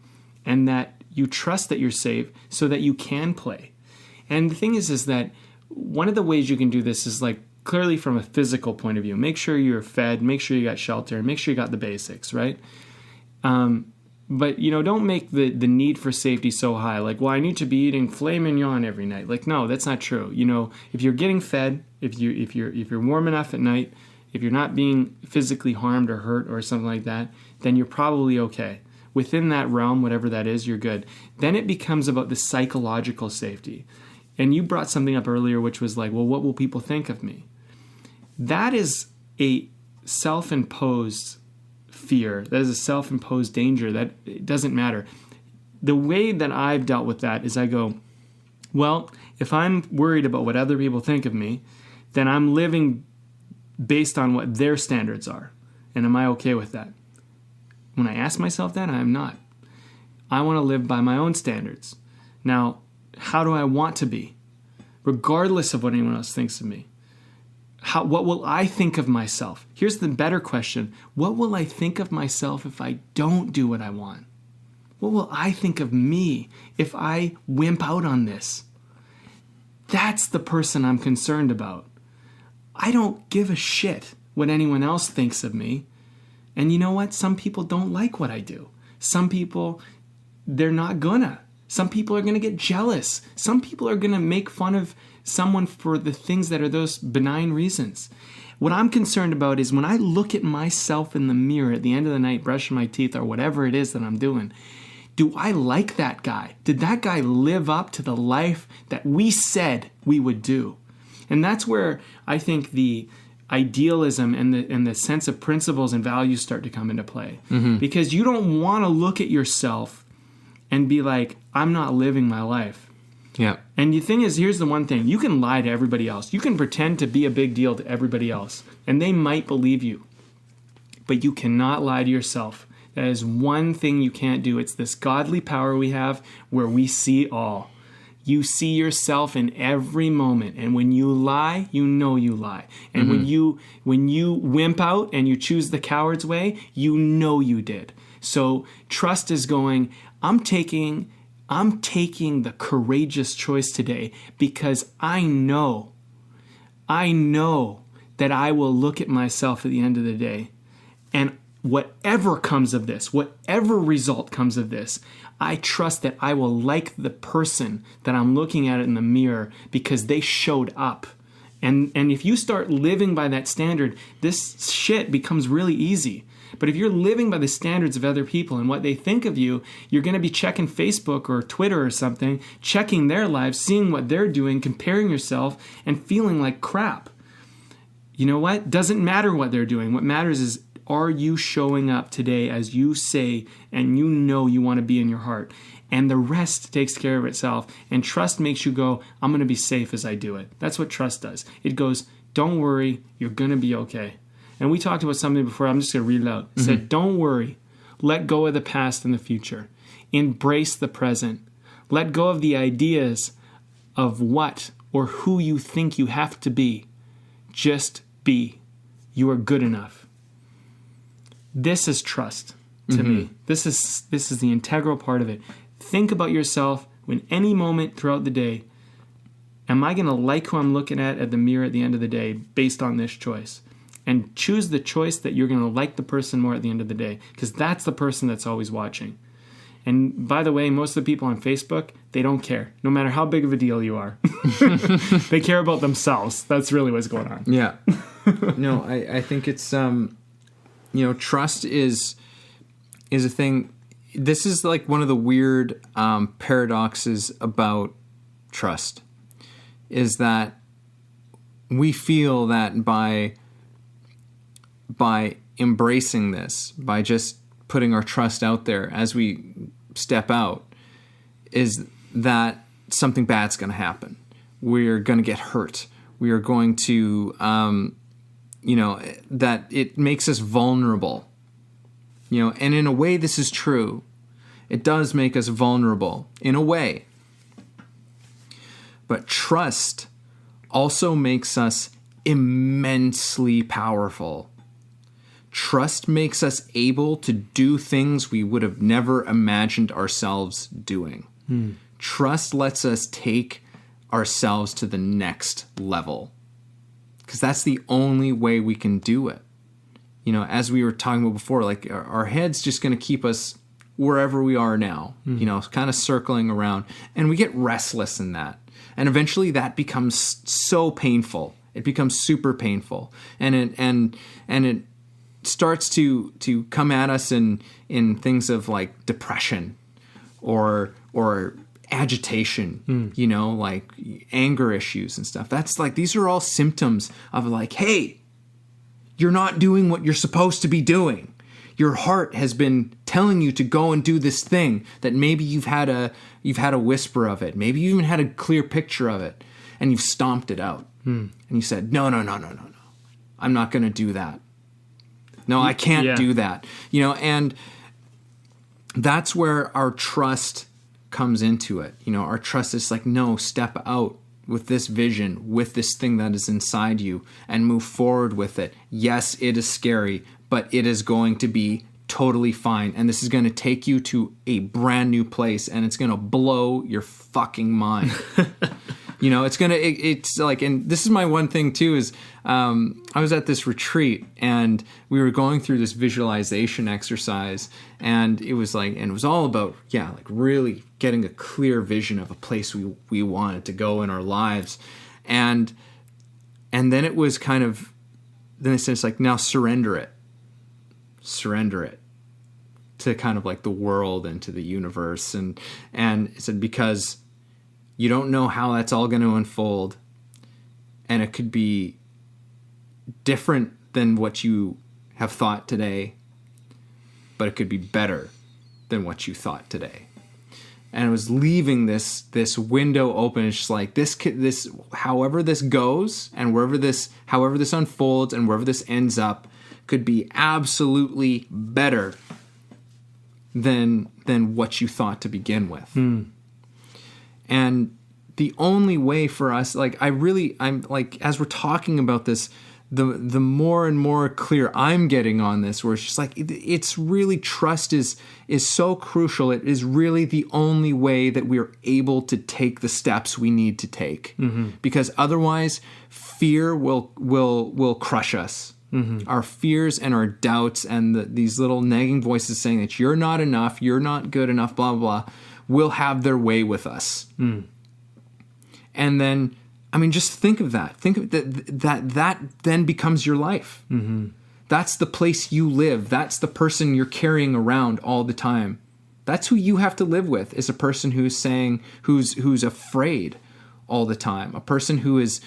and that you trust that you're safe so that you can play. And the thing is that one of the ways you can do this is like clearly from a physical point of view. Make sure you're fed, make sure you got shelter, and make sure you got the basics, right? But, you know, don't make the need for safety so high. Like, well, I need to be eating filet mignon every night. Like, no, that's not true. You know, if you're getting fed, if you're warm enough at night, if you're not being physically harmed or hurt or something like that, then you're probably okay. Within that realm, whatever that is, you're good. Then it becomes about the psychological safety. And you brought something up earlier, which was like, well, what will people think of me? That is a self-imposed fear. That is a self-imposed danger. That it doesn't matter. The way that I've dealt with that is I go, well, if I'm worried about what other people think of me, then I'm living based on what their standards are. And am I okay with that? When I ask myself that, I am not. I want to live by my own standards. Now, how do I want to be? Regardless of what anyone else thinks of me. What will I think of myself? Here's the better question. What will I think of myself if I don't do what I want? What will I think of me if I wimp out on this? That's the person I'm concerned about. I don't give a shit what anyone else thinks of me. And you know what? Some people don't like what I do. Some people, they're not gonna. Some people are gonna get jealous. Some people are gonna make fun of someone for the things that are those benign reasons. What I'm concerned about is when I look at myself in the mirror at the end of the night, brushing my teeth or whatever it is that I'm doing, do I like that guy? Did that guy live up to the life that we said we would do? And that's where I think the idealism and the sense of principles and values start to come into play. Because you don't want to look at yourself and be like, I'm not living my life. Yeah. And the thing is, here's the one thing. You can lie to everybody else. You can pretend to be a big deal to everybody else. And they might believe you. But you cannot lie to yourself. That is one thing you can't do. It's this godly power we have where we see all. You see yourself in every moment. And when you lie, you know you lie. And when you wimp out and you choose the coward's way, you know you did. So trust is going, I'm taking the courageous choice today because I know that I will look at myself at the end of the day. And whatever comes of this, whatever result comes of this, I trust that I will like the person that I'm looking at in the mirror because they showed up. And if you start living by that standard, this shit becomes really easy. But if you're living by the standards of other people and what they think of you, you're going to be checking Facebook or Twitter or something, checking their lives, seeing what they're doing, comparing yourself, and feeling like crap. You know what? Doesn't matter what they're doing. What matters is, are you showing up today as you say and you know you want to be in your heart? And the rest takes care of itself. And trust makes you go, I'm going to be safe as I do it. That's what trust does. It goes, don't worry, you're going to be okay. And we talked about something before. I'm just going to read it out. It said, don't worry. Let go of the past and the future. Embrace the present. Let go of the ideas of what or who you think you have to be. Just be. You are good enough. This is trust to me. This is the integral part of it. Think about yourself when any moment throughout the day, am I going to like who I'm looking at the mirror at the end of the day based on this choice? And choose the choice that you're going to like the person more at the end of the day, because that's the person that's always watching. And by the way, most of the people on Facebook, they don't care, no matter how big of a deal you are. They care about themselves. That's really what's going on. Yeah. No, I think it's, trust is a thing. This is like one of the weird paradoxes about trust, is that we feel that by embracing this, by just putting our trust out there as we step out, is that something bad's going to happen. We're going to get hurt. We are going to, that it makes us vulnerable. And in a way, this is true. It does make us vulnerable, in a way. But trust also makes us immensely powerful. Trust makes us able to do things we would have never imagined ourselves doing. Trust lets us take ourselves to the next level, because that's the only way we can do it. As we were talking about before, like our head's just going to keep us wherever we are now, kind of circling around, and we get restless in that. And eventually that becomes so painful. It becomes super painful. And it starts to come at us in things of like depression or agitation, like anger issues and stuff. That's like, these are all symptoms of like, hey, you're not doing what you're supposed to be doing. Your heart has been telling you to go and do this thing that maybe you've had a whisper of it. Maybe you even had a clear picture of it, and you've stomped it out. And you said, no. I'm not going to do that. No, I can't do that. And that's where our trust comes into it. Our trust is like, no, step out with this vision, with this thing that is inside you, and move forward with it. Yes, it is scary, but it is going to be totally fine. And this is going to take you to a brand new place, and it's going to blow your fucking mind. You know, it's like, and this is my one thing too, is I was at this retreat and we were going through this visualization exercise, and it was all about, like really getting a clear vision of a place we wanted to go in our lives. And then it was kind of, then it says like, now surrender it to kind of like the world and to the universe. And it said, because you don't know how that's all going to unfold, and it could be different than what you have thought today, but it could be better than what you thought today. And it was leaving this window open. It's just like this, however this goes, and however this unfolds, and wherever this ends up, could be absolutely better than what you thought to begin with. And the only way for us, like, I'm like, as we're talking about this, the more and more clear I'm getting on this, where it's just like, it's really, trust is so crucial. It is really the only way that we're able to take the steps we need to take, because otherwise fear will crush us. Our fears and our doubts and these little nagging voices saying that you're not enough, you're not good enough, blah, blah, blah, will have their way with us. And then, I mean, just think of that. Think of that then becomes your life. That's the place you live. That's the person you're carrying around all the time. That's who you have to live with, is a person who's afraid all the time, a person who is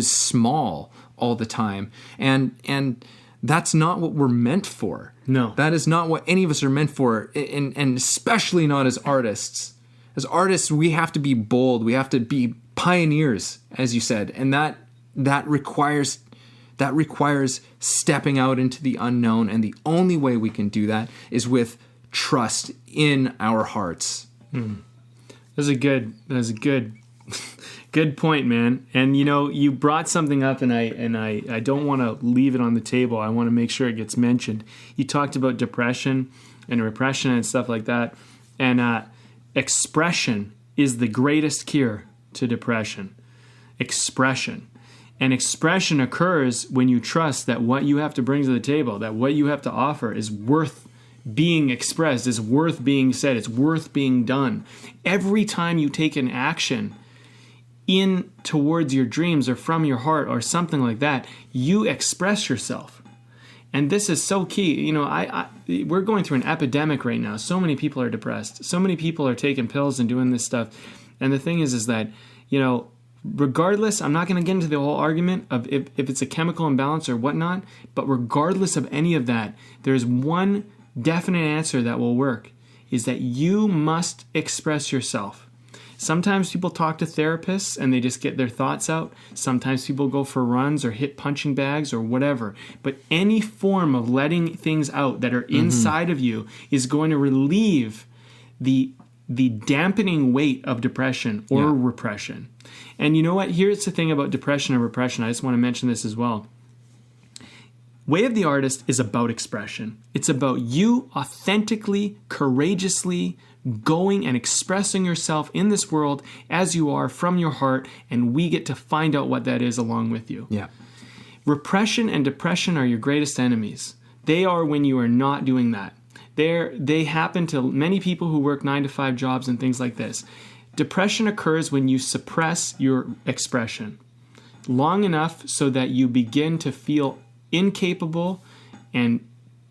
small all the time. And that's not what we're meant for. No. That is not what any of us are meant for, and especially not as artists. As artists, we have to be bold. We have to be pioneers, as you said, and that requires stepping out into the unknown. And the only way we can do that is with trust in our hearts. That's a good good point, man. And you brought something up, and I don't want to leave it on the table. I want to make sure it gets mentioned. You talked about depression and repression and stuff like that, and expression is the greatest cure to depression. Expression. And expression occurs when you trust that what you have to bring to the table, that what you have to offer is worth being expressed, is worth being said, it's worth being done. Every time you take an action in towards your dreams or from your heart or something like that, you express yourself. And this is so key. We're going through an epidemic right now. So many people are depressed. So many people are taking pills and doing this stuff. And the thing is that, regardless, I'm not going to get into the whole argument of if it's a chemical imbalance or whatnot, but regardless of any of that, there's one definite answer that will work, is that you must express yourself. Sometimes people talk to therapists and they just get their thoughts out. Sometimes people go for runs or hit punching bags or whatever. But any form of letting things out that are inside of you is going to relieve the dampening weight of depression or repression. And you know what? Here's the thing about depression and repression. I just want to mention this as well. Way of the Artist is about expression. It's about you authentically, courageously going and expressing yourself in this world as you are from your heart, and we get to find out what that is along with you. Yeah. Repression and depression are your greatest enemies. They are when you are not doing that. They happen to many people who work 9-to-5 jobs and things like this. Depression occurs when you suppress your expression long enough so that you begin to feel incapable and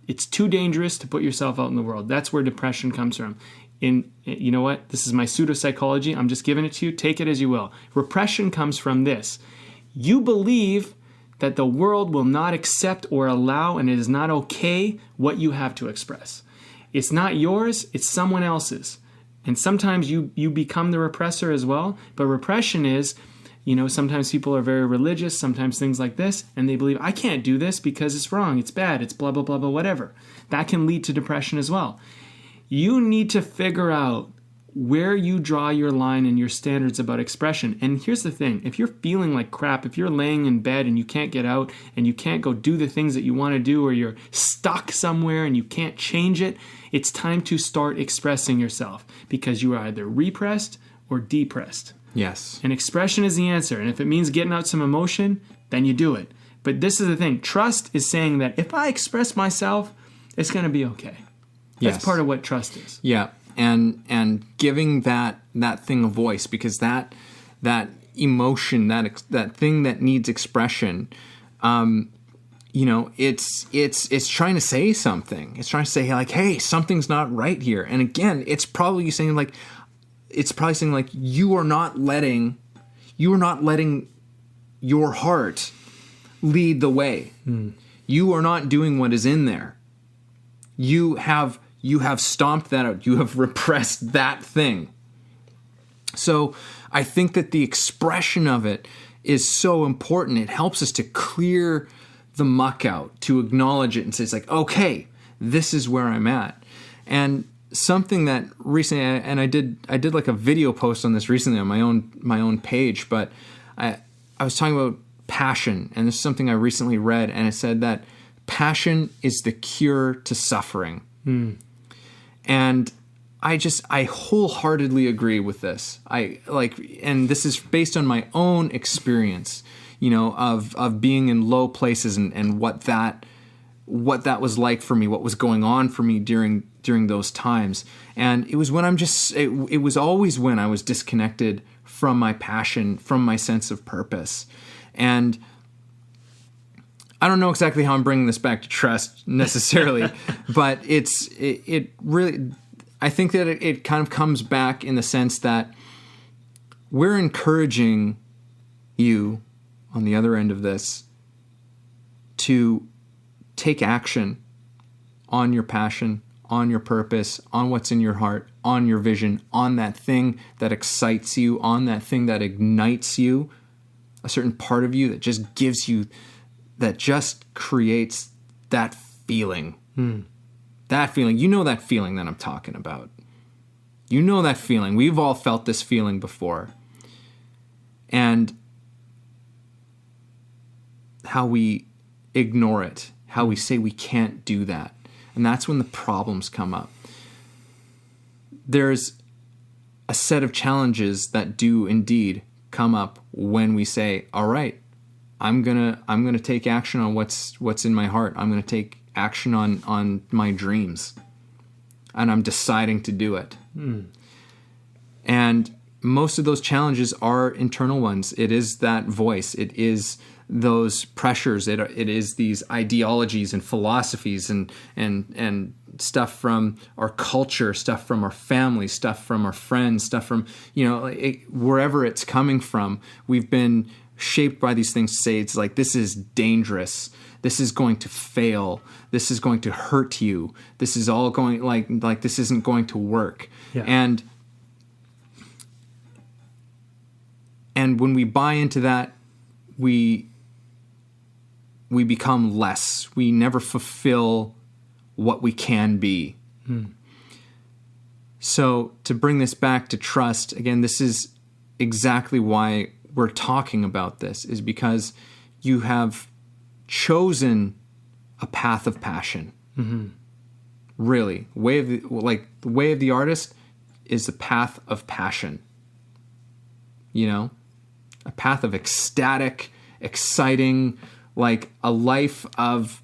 it's too dangerous to put yourself out in the world. That's where depression comes from. You know what? This is my pseudopsychology. I'm just giving it to you. Take it as you will. Repression comes from this. You believe that the world will not accept or allow, and it is not okay, what you have to express. It's not yours, it's someone else's. And sometimes you become the repressor as well. But repression is, sometimes people are very religious, sometimes things like this, and they believe, I can't do this because it's wrong, it's bad, it's blah, blah, blah, blah, whatever. That can lead to depression as well. You need to figure out where you draw your line and your standards about expression. And here's the thing. If you're feeling like crap, if you're laying in bed and you can't get out and you can't go do the things that you want to do, or you're stuck somewhere and you can't change it, it's time to start expressing yourself, because you are either repressed or depressed. Yes. And expression is the answer. And if it means getting out some emotion, then you do it. But this is the thing. Trust is saying that if I express myself, it's going to be okay. That's Yes. part of what trust is. Yeah. And giving that thing a voice, because that emotion, that thing that needs expression, it's trying to say something. It's trying to say like, hey, something's not right here. And again, it's probably saying like you are not letting your heart lead the way. You are not doing what is in there. You have stomped that out. You have repressed that thing. So I think that the expression of it is so important. It helps us to clear the muck out, to acknowledge it and say, it's like, okay, this is where I'm at. And something that recently, and I did like a video post on this recently on my own page, but I was talking about passion, and this is something I recently read, and it said that passion is the cure to suffering. And I wholeheartedly agree with this. And this is based on my own experience, of being in low places and what that was like for me, what was going on for me during those times. And it was when it was always when I was disconnected from my passion, from my sense of purpose. And I don't know exactly how I'm bringing this back to trust necessarily, but it really, I think that it kind of comes back in the sense that we're encouraging you on the other end of this to take action on your passion, on your purpose, on what's in your heart, on your vision, on that thing that excites you, on that thing that ignites you, a certain part of you that just gives you, that just creates that feeling. That feeling. You know that feeling that I'm talking about. You know that feeling. We've all felt this feeling before. And how we ignore it, how we say we can't do that. And that's when the problems come up. There's a set of challenges that do indeed come up when we say, all right, I'm gonna take action on what's in my heart. I'm gonna take action on my dreams. And I'm deciding to do it. And most of those challenges are internal ones. It is that voice. It is those pressures. It is these ideologies and philosophies and stuff from our culture, stuff from our family, stuff from our friends, stuff from, wherever it's coming from. We've been shaped by these things to say, it's like, this is dangerous. This is going to fail. This is going to hurt you. This is all going like this isn't going to work. Yeah. And when we buy into that, we become less. We never fulfill what we can be. So to bring this back to trust, again, this is exactly why we're talking about this, is because you have chosen a path of passion. Really, the way of the artist is the path of passion. A path of ecstatic, exciting, like a life of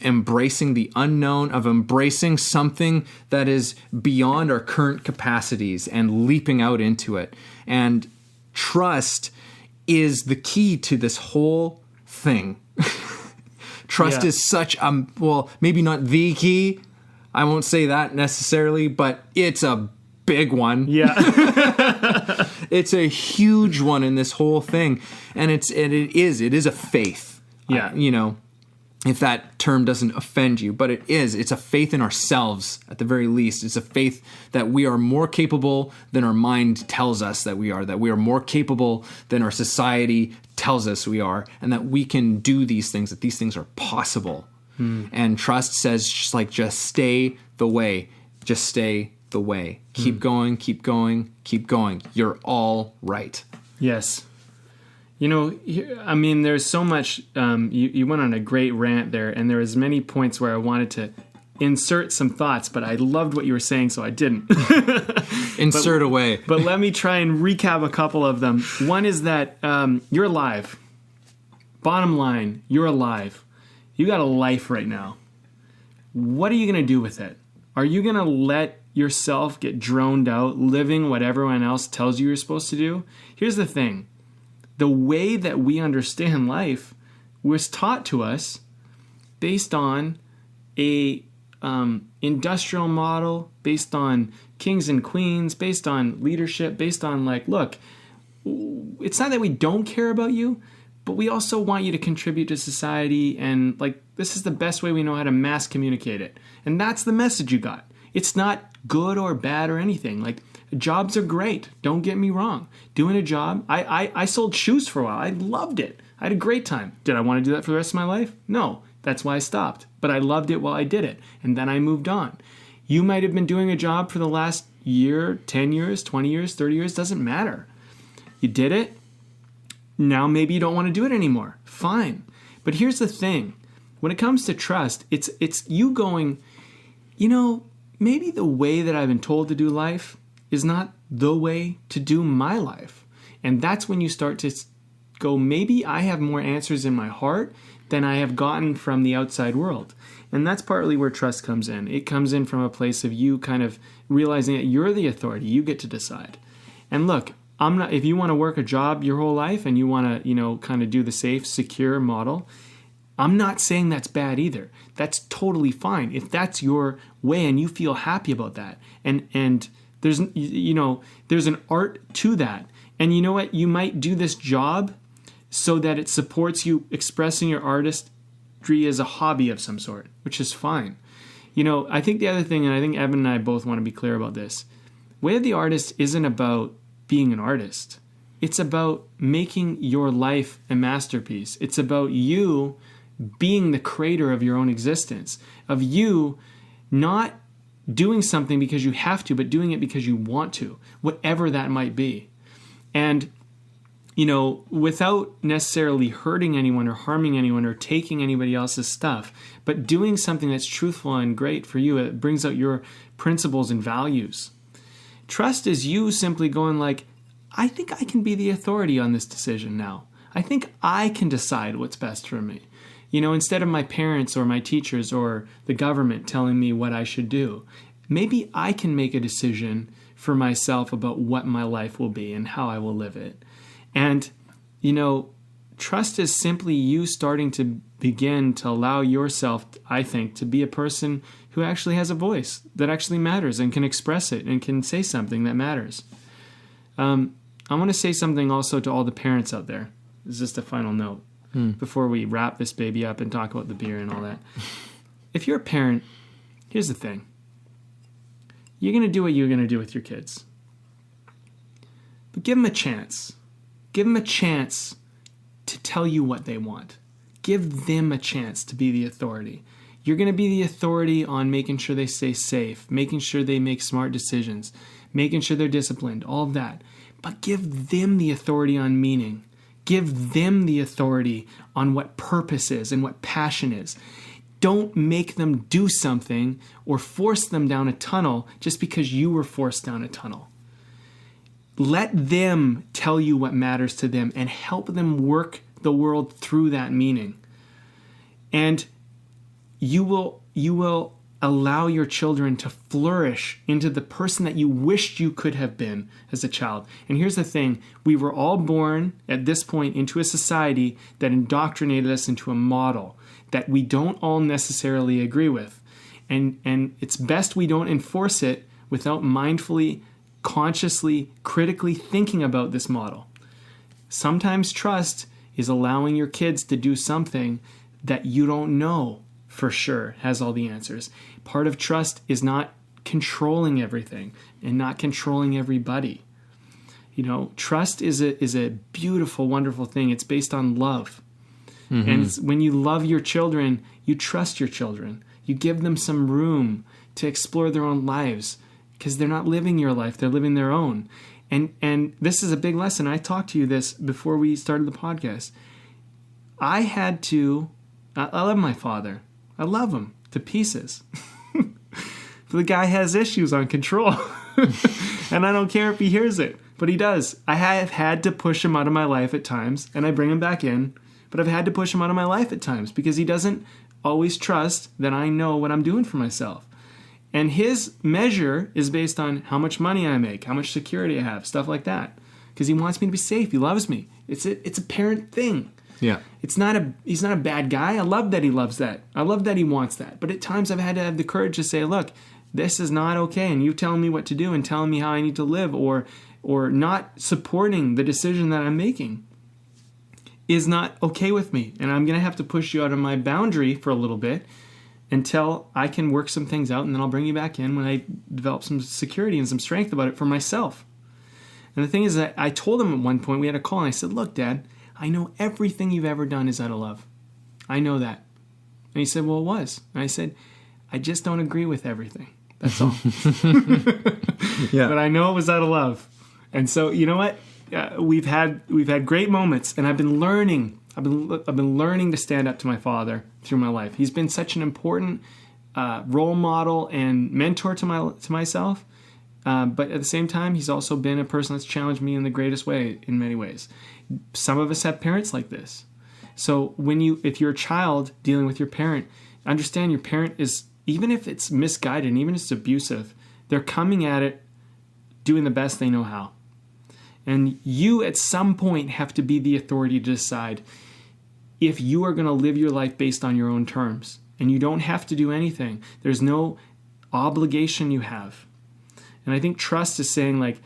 embracing the unknown, of embracing something that is beyond our current capacities and leaping out into it. And trust is the key to this whole thing. Trust is such maybe not the key. I won't say that necessarily, but it's a big one. Yeah. It's a huge one in this whole thing. And it is a faith. Yeah. If that term doesn't offend you, but it's a faith in ourselves at the very least. It's a faith that we are more capable than our mind tells us that we are more capable than our society tells us we are, and that we can do these things, that these things are possible. And trust says just stay the way. Just stay the way. Keep going, keep going, keep going. You're all right. Yes. There's so much, you went on a great rant there, and there was many points where I wanted to insert some thoughts, but I loved what you were saying, so I didn't. Insert away. But let me try and recap a couple of them. One is that you're alive. Bottom line, you're alive. You got a life right now. What are you going to do with it? Are you going to let yourself get droned out living what everyone else tells you you're supposed to do? Here's the thing. The way that we understand life was taught to us based on a industrial model, based on kings and queens, based on leadership, based on like, look, it's not that we don't care about you, but we also want you to contribute to society, and like this is the best way we know how to mass communicate it. And that's the message you got. It's not good or bad or anything. Like, jobs are great. Don't get me wrong. Doing a job, I sold shoes for a while. I loved it. I had a great time. Did I want to do that for the rest of my life? No. That's why I stopped. But I loved it while I did it. And then I moved on. You might have been doing a job for the last year, 10 years, 20 years, 30 years. Doesn't matter. You did it. Now maybe you don't want to do it anymore. Fine. But here's the thing. When it comes to trust, it's you going, maybe the way that I've been told to do life is not the way to do my life. And that's when you start to go, maybe I have more answers in my heart than I have gotten from the outside world. And that's partly where trust comes in. It comes in from a place of you kind of realizing that you're the authority. You get to decide. And look, if you want to work a job your whole life and you want to, kind of do the safe, secure model, I'm not saying that's bad either. That's totally fine. If that's your way and you feel happy about that. And there's an art to that. And you know what? You might do this job so that it supports you expressing your artistry as a hobby of some sort, which is fine. I think the other thing, and I think Evan and I both want to be clear about this, Way of the Artist isn't about being an artist. It's about making your life a masterpiece. It's about you being the creator of your own existence, of you not doing something because you have to, but doing it because you want to, whatever that might be. And, without necessarily hurting anyone or harming anyone or taking anybody else's stuff, but doing something that's truthful and great for you, it brings out your principles and values. Trust is you simply going like, I think I can be the authority on this decision now. I think I can decide what's best for me. Instead of my parents or my teachers or the government telling me what I should do, maybe I can make a decision for myself about what my life will be and how I will live it. And, trust is simply you starting to begin to allow yourself, I think, to be a person who actually has a voice that actually matters and can express it and can say something that matters. I want to say something also to all the parents out there. This is just a final note before we wrap this baby up and talk about the beer and all that. If you're a parent, here's the thing. You're going to do what you're going to do with your kids. But give them a chance. Give them a chance to tell you what they want. Give them a chance to be the authority. You're going to be the authority on making sure they stay safe, making sure they make smart decisions, making sure they're disciplined, all of that. But give them the authority on meaning. Give them the authority on what purpose is and what passion is. Don't make them do something or force them down a tunnel just because you were forced down a tunnel. Let them tell you what matters to them and help them work the world through that meaning. And you will allow your children to flourish into the person that you wished you could have been as a child. And here's the thing. We were all born at this point into a society that indoctrinated us into a model that we don't all necessarily agree with. And it's best we don't enforce it without mindfully, consciously, critically thinking about this model. Sometimes trust is allowing your kids to do something that you don't know for sure has all the answers. Part of trust is not controlling everything and not controlling everybody. Trust is a beautiful, wonderful thing. It's based on love. Mm-hmm. And when you love your children, you trust your children. You give them some room to explore their own lives because they're not living your life. They're living their own. And this is a big lesson. I talked to you this before we started the podcast. I love my father. I love him to pieces. The guy has issues on control. And I don't care if he hears it, but he does. I have had to push him out of my life at times, and I bring him back in, but I've had to push him out of my life at times because he doesn't always trust that I know what I'm doing for myself. And his measure is based on how much money I make, how much security I have, stuff like that. Because he wants me to be safe. He loves me. It's a parent thing. Yeah. He's not a bad guy. I love that he loves that. I love that he wants that. But at times I've had to have the courage to say, look, this is not okay. And you telling me what to do and telling me how I need to live or not supporting the decision that I'm making is not okay with me. And I'm going to have to push you out of my boundary for a little bit until I can work some things out, and then I'll bring you back in when I develop some security and some strength about it for myself. And the thing is that I told him at one point, we had a call, and I said, look, Dad, I know everything you've ever done is out of love. I know that. And he said, well, it was. And I said, I just don't agree with everything. That's all. Yeah. But I know it was out of love. And so, you know what? We've had great moments, and I've been learning. I've been learning to stand up to my father through my life. He's been such an important role model and mentor to myself. But at the same time, he's also been a person that's challenged me in the greatest way in many ways. Some of us have parents like this. So if you're a child dealing with your parent, understand your parent is, even if it's misguided and even if it's abusive, they're coming at it doing the best they know how. And you at some point have to be the authority to decide if you are going to live your life based on your own terms. And you don't have to do anything. There's no obligation you have. And I think trust is saying, like,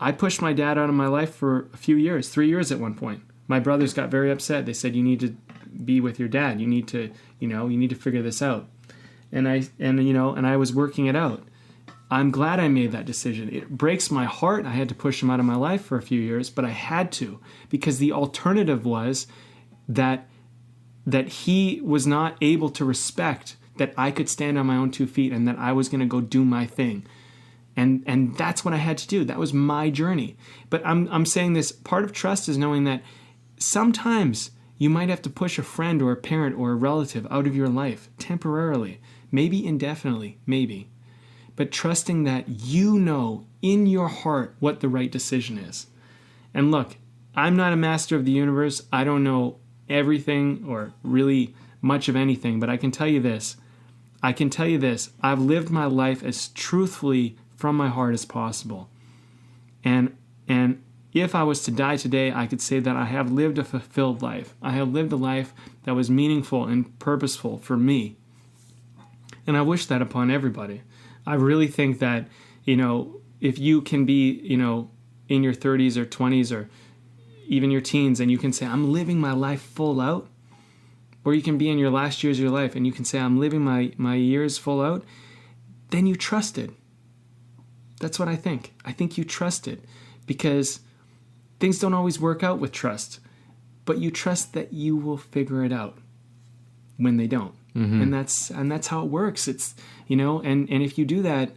I pushed my dad out of my life for a few years, 3 years at one point. My brothers got very upset. They said, you need to be with your dad. You need to, you need to figure this out. And I was working it out. I'm glad I made that decision. It breaks my heart. I had to push him out of my life for a few years, but I had to, because the alternative was that he was not able to respect that I could stand on my own 2 feet and that I was going to go do my thing. And that's what I had to do. That was my journey. But I'm saying this, part of trust is knowing that sometimes you might have to push a friend or a parent or a relative out of your life temporarily, maybe indefinitely, maybe. But trusting that you know in your heart what the right decision is. And look, I'm not a master of the universe. I don't know everything or really much of anything, but I can tell you this. I've lived my life as truthfully from my heart as possible. And if I was to die today, I could say that I have lived a fulfilled life. I have lived a life that was meaningful and purposeful for me. And I wish that upon everybody. I really think that, if you can be, in your 30s or 20s or even your teens, and you can say, I'm living my life full out, or you can be in your last years of your life and you can say, I'm living my years full out, then you trusted. That's what I think. I think you trusted, because things don't always work out with trust, but you trust that you will figure it out when they don't. Mm-hmm. And that's how it works. It's, and if you do that,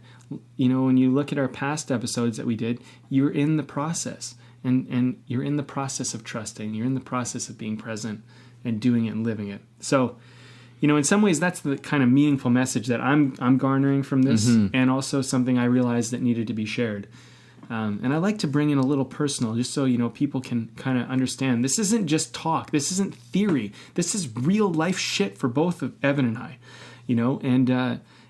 when you look at our past episodes that we did, you're in the process, and you're in the process of trusting. You're in the process of being present and doing it and living it. So, in some ways, that's the kind of meaningful message that I'm garnering from this, mm-hmm. and also something I realized that needed to be shared. And I like to bring in a little personal, just so people can kind of understand. This isn't just talk. This isn't theory. This is real life shit for both of Evan and I,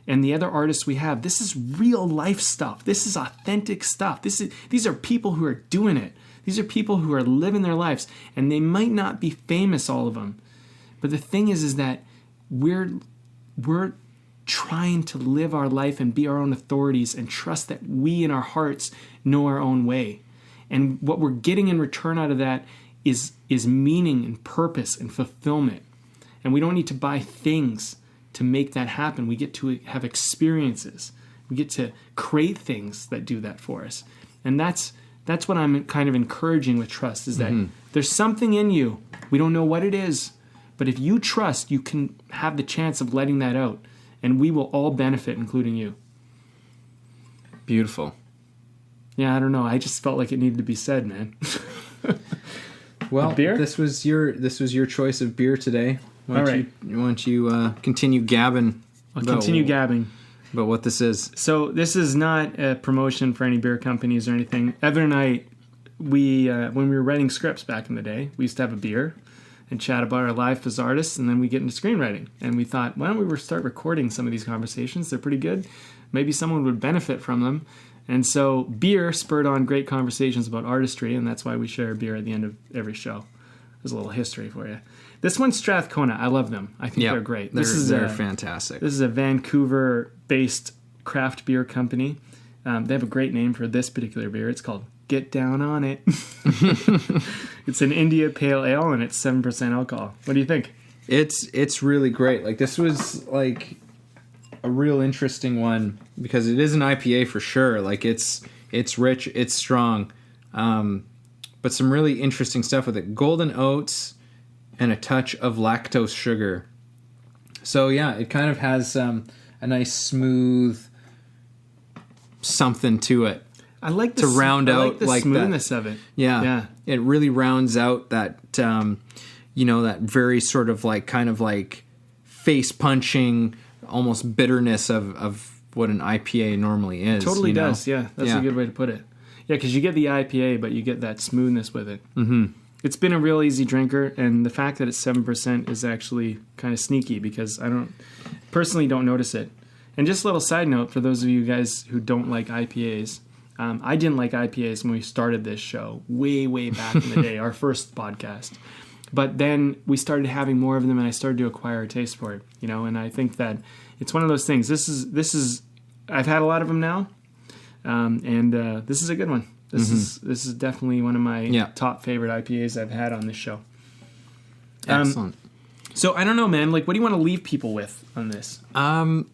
and the other artists we have. This is real life stuff. This is authentic stuff. These are people who are doing it. These are people who are living their lives, and they might not be famous, all of them. But the thing is that we're trying to live our life and be our own authorities and trust that we in our hearts know our own way. And what we're getting in return out of that is meaning and purpose and fulfillment. And we don't need to buy things to make that happen. We get to have experiences. We get to create things that do that for us. And that's what I'm kind of encouraging with trust, is that mm-hmm. there's something in you. We don't know what it is, but if you trust, you can have the chance of letting that out. And we will all benefit, including you. Beautiful. Yeah, I don't know. I just felt like it needed to be said, man. Well, this was your choice of beer today. Why don't you continue gabbing? I'll continue gabbing. about what this is. So this is not a promotion for any beer companies or anything. Evan and I, when we were writing scripts back in the day, we used to have a beer and chat about our life as artists, and then we get into screenwriting. And we thought, why don't we start recording some of these conversations? They're pretty good. Maybe someone would benefit from them. And so beer spurred on great conversations about artistry, and that's why we share beer at the end of every show. There's a little history for you. This one's Strathcona. I love them. I think they're great. They're fantastic. This is a Vancouver-based craft beer company. They have a great name for this particular beer. It's called Get Down on It. It's an India Pale Ale, and it's 7% alcohol. What do you think? It's really great. Like, this was like a real interesting one because it is an IPA for sure. Like, it's rich, it's strong, but some really interesting stuff with it. Golden oats and a touch of lactose sugar. So yeah, it kind of has a nice smooth something to it. I like to round out the like smoothness that. of it. Yeah, it really rounds out that that very sort of like kind of like face punching, almost bitterness of what an IPA normally is. Totally does. Yeah, that's a good way to put it. Yeah, because you get the IPA, but you get that smoothness with it. Mm-hmm. It's been a real easy drinker, and the fact that it's 7% is actually kind of sneaky because I personally don't notice it. And just a little side note for those of you guys who don't like IPAs. I didn't like IPAs when we started this show, way back in the day, our first podcast. But then we started having more of them, and I started to acquire a taste for it, and I think that it's one of those things. This is I've had a lot of them now, and this is a good one. This is definitely one of my top favorite IPAs I've had on this show. Excellent. So I don't know, man. Like, what do you want to leave people with on this? I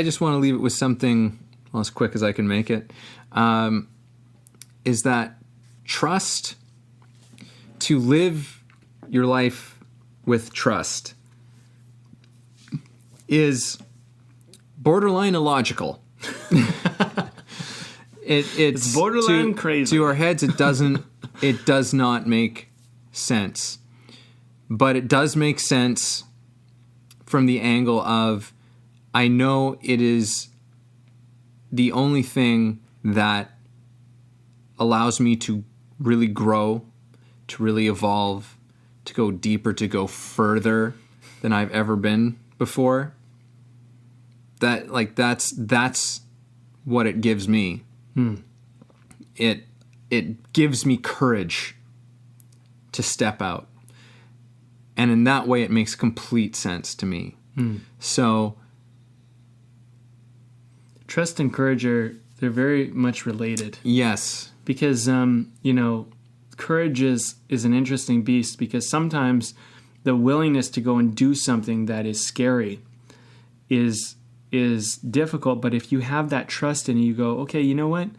just want to leave it with something as quick as I can make it. Is that trust, to live your life with trust, is borderline illogical. It's borderline crazy. To our heads, it does not make sense. But it does make sense from the angle of, I know it is the only thing that allows me to really grow, to really evolve, to go deeper, to go further than I've ever been before. That's what it gives me. It gives me courage to step out. And in that way, it makes complete sense to me. So trust and courage they're very much related. Yes. Because, courage is an interesting beast, because sometimes the willingness to go and do something that is scary is difficult. But if you have that trust and you go, okay, you know what?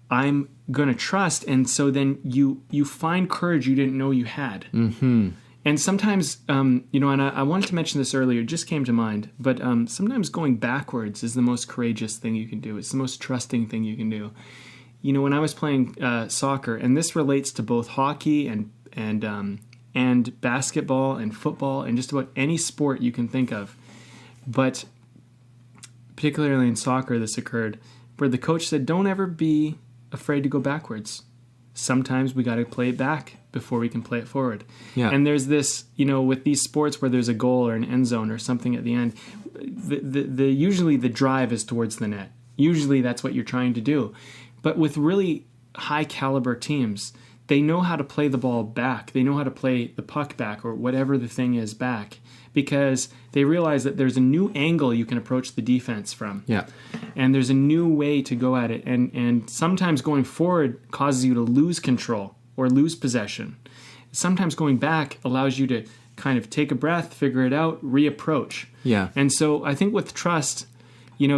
I'm going to trust. And so then you find courage you didn't know you had. Mm-hmm. And sometimes, and I wanted to mention this earlier, it just came to mind, but sometimes going backwards is the most courageous thing you can do. It's the most trusting thing you can do. When I was playing soccer, and this relates to both hockey and basketball and football and just about any sport you can think of, but particularly in soccer this occurred, where the coach said, don't ever be afraid to go backwards. Sometimes we got to play it back before we can play it forward. Yeah. And there's this, with these sports where there's a goal or an end zone or something at the end, usually the drive is towards the net. Usually that's what you're trying to do. But with really high caliber teams, they know how to play the ball back. They know how to play the puck back, or whatever the thing is, back, because they realize that there's a new angle you can approach the defense from. Yeah. And there's a new way to go at it. And sometimes going forward causes you to lose control or lose possession. Sometimes going back allows you to kind of take a breath, figure it out, reapproach. Yeah. And so I think with trust,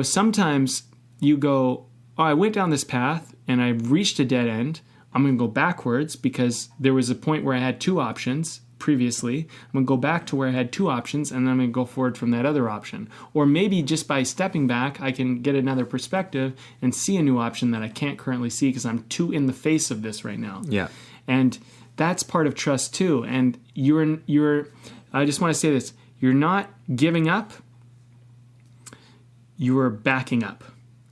sometimes you go, oh, I went down this path and I reached a dead end. I'm going to go backwards because there was a point where I had two options previously. I'm going to go back to where I had two options, and then I'm going to go forward from that other option. Or maybe just by stepping back, I can get another perspective and see a new option that I can't currently see because I'm too in the face of this right now. Yeah. And that's part of trust too. And you're I just want to say this, you're not giving up. you are backing up.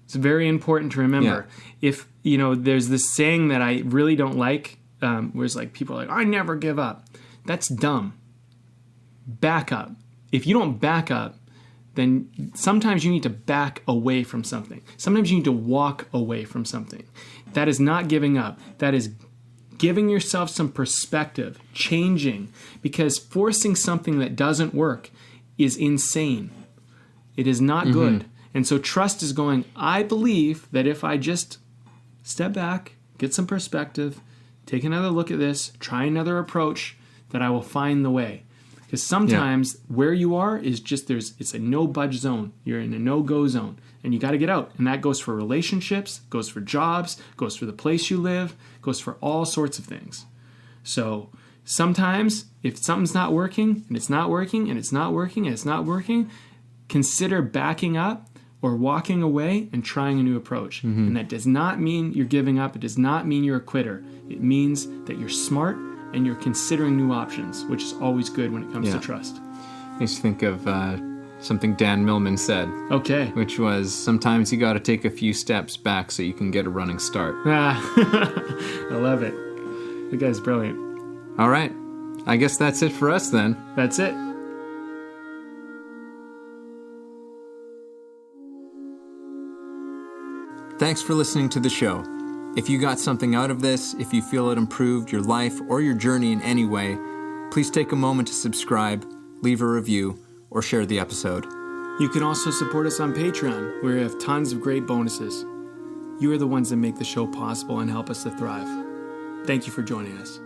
It's very important to remember. If, there's this saying that I really don't like, where it's like people are like, I never give up. That's dumb. Back up. If you don't back up, then sometimes you need to back away from something. Sometimes you need to walk away from something. That is not giving up. That is giving yourself some perspective, changing, because forcing something that doesn't work is insane. It is not good. And so trust is going, I believe that if I just step back, get some perspective, take another look at this, try another approach, that I will find the way. Because sometimes where you are is just it's a no-budge zone. You're in a no-go zone. And you got to get out. And that goes for relationships, goes for jobs, goes for the place you live, goes for all sorts of things. So sometimes if something's not working, and it's not working, and it's not working, and it's not working, consider backing up or walking away and trying a new approach. And that does not mean you're giving up. It does not mean you're a quitter. It means that you're smart and you're considering new options, which is always good when it comes to trust. I used to think of something Dan Millman said. Okay. Which was, sometimes you got to take a few steps back so you can get a running start. I love it. The guy's brilliant. All right. I guess that's it for us then. That's it. Thanks for listening to the show. If you got something out of this, if you feel it improved your life or your journey in any way, please take a moment to subscribe, leave a review, or share the episode. You can also support us on Patreon, where we have tons of great bonuses. You are the ones that make the show possible and help us to thrive. Thank you for joining us.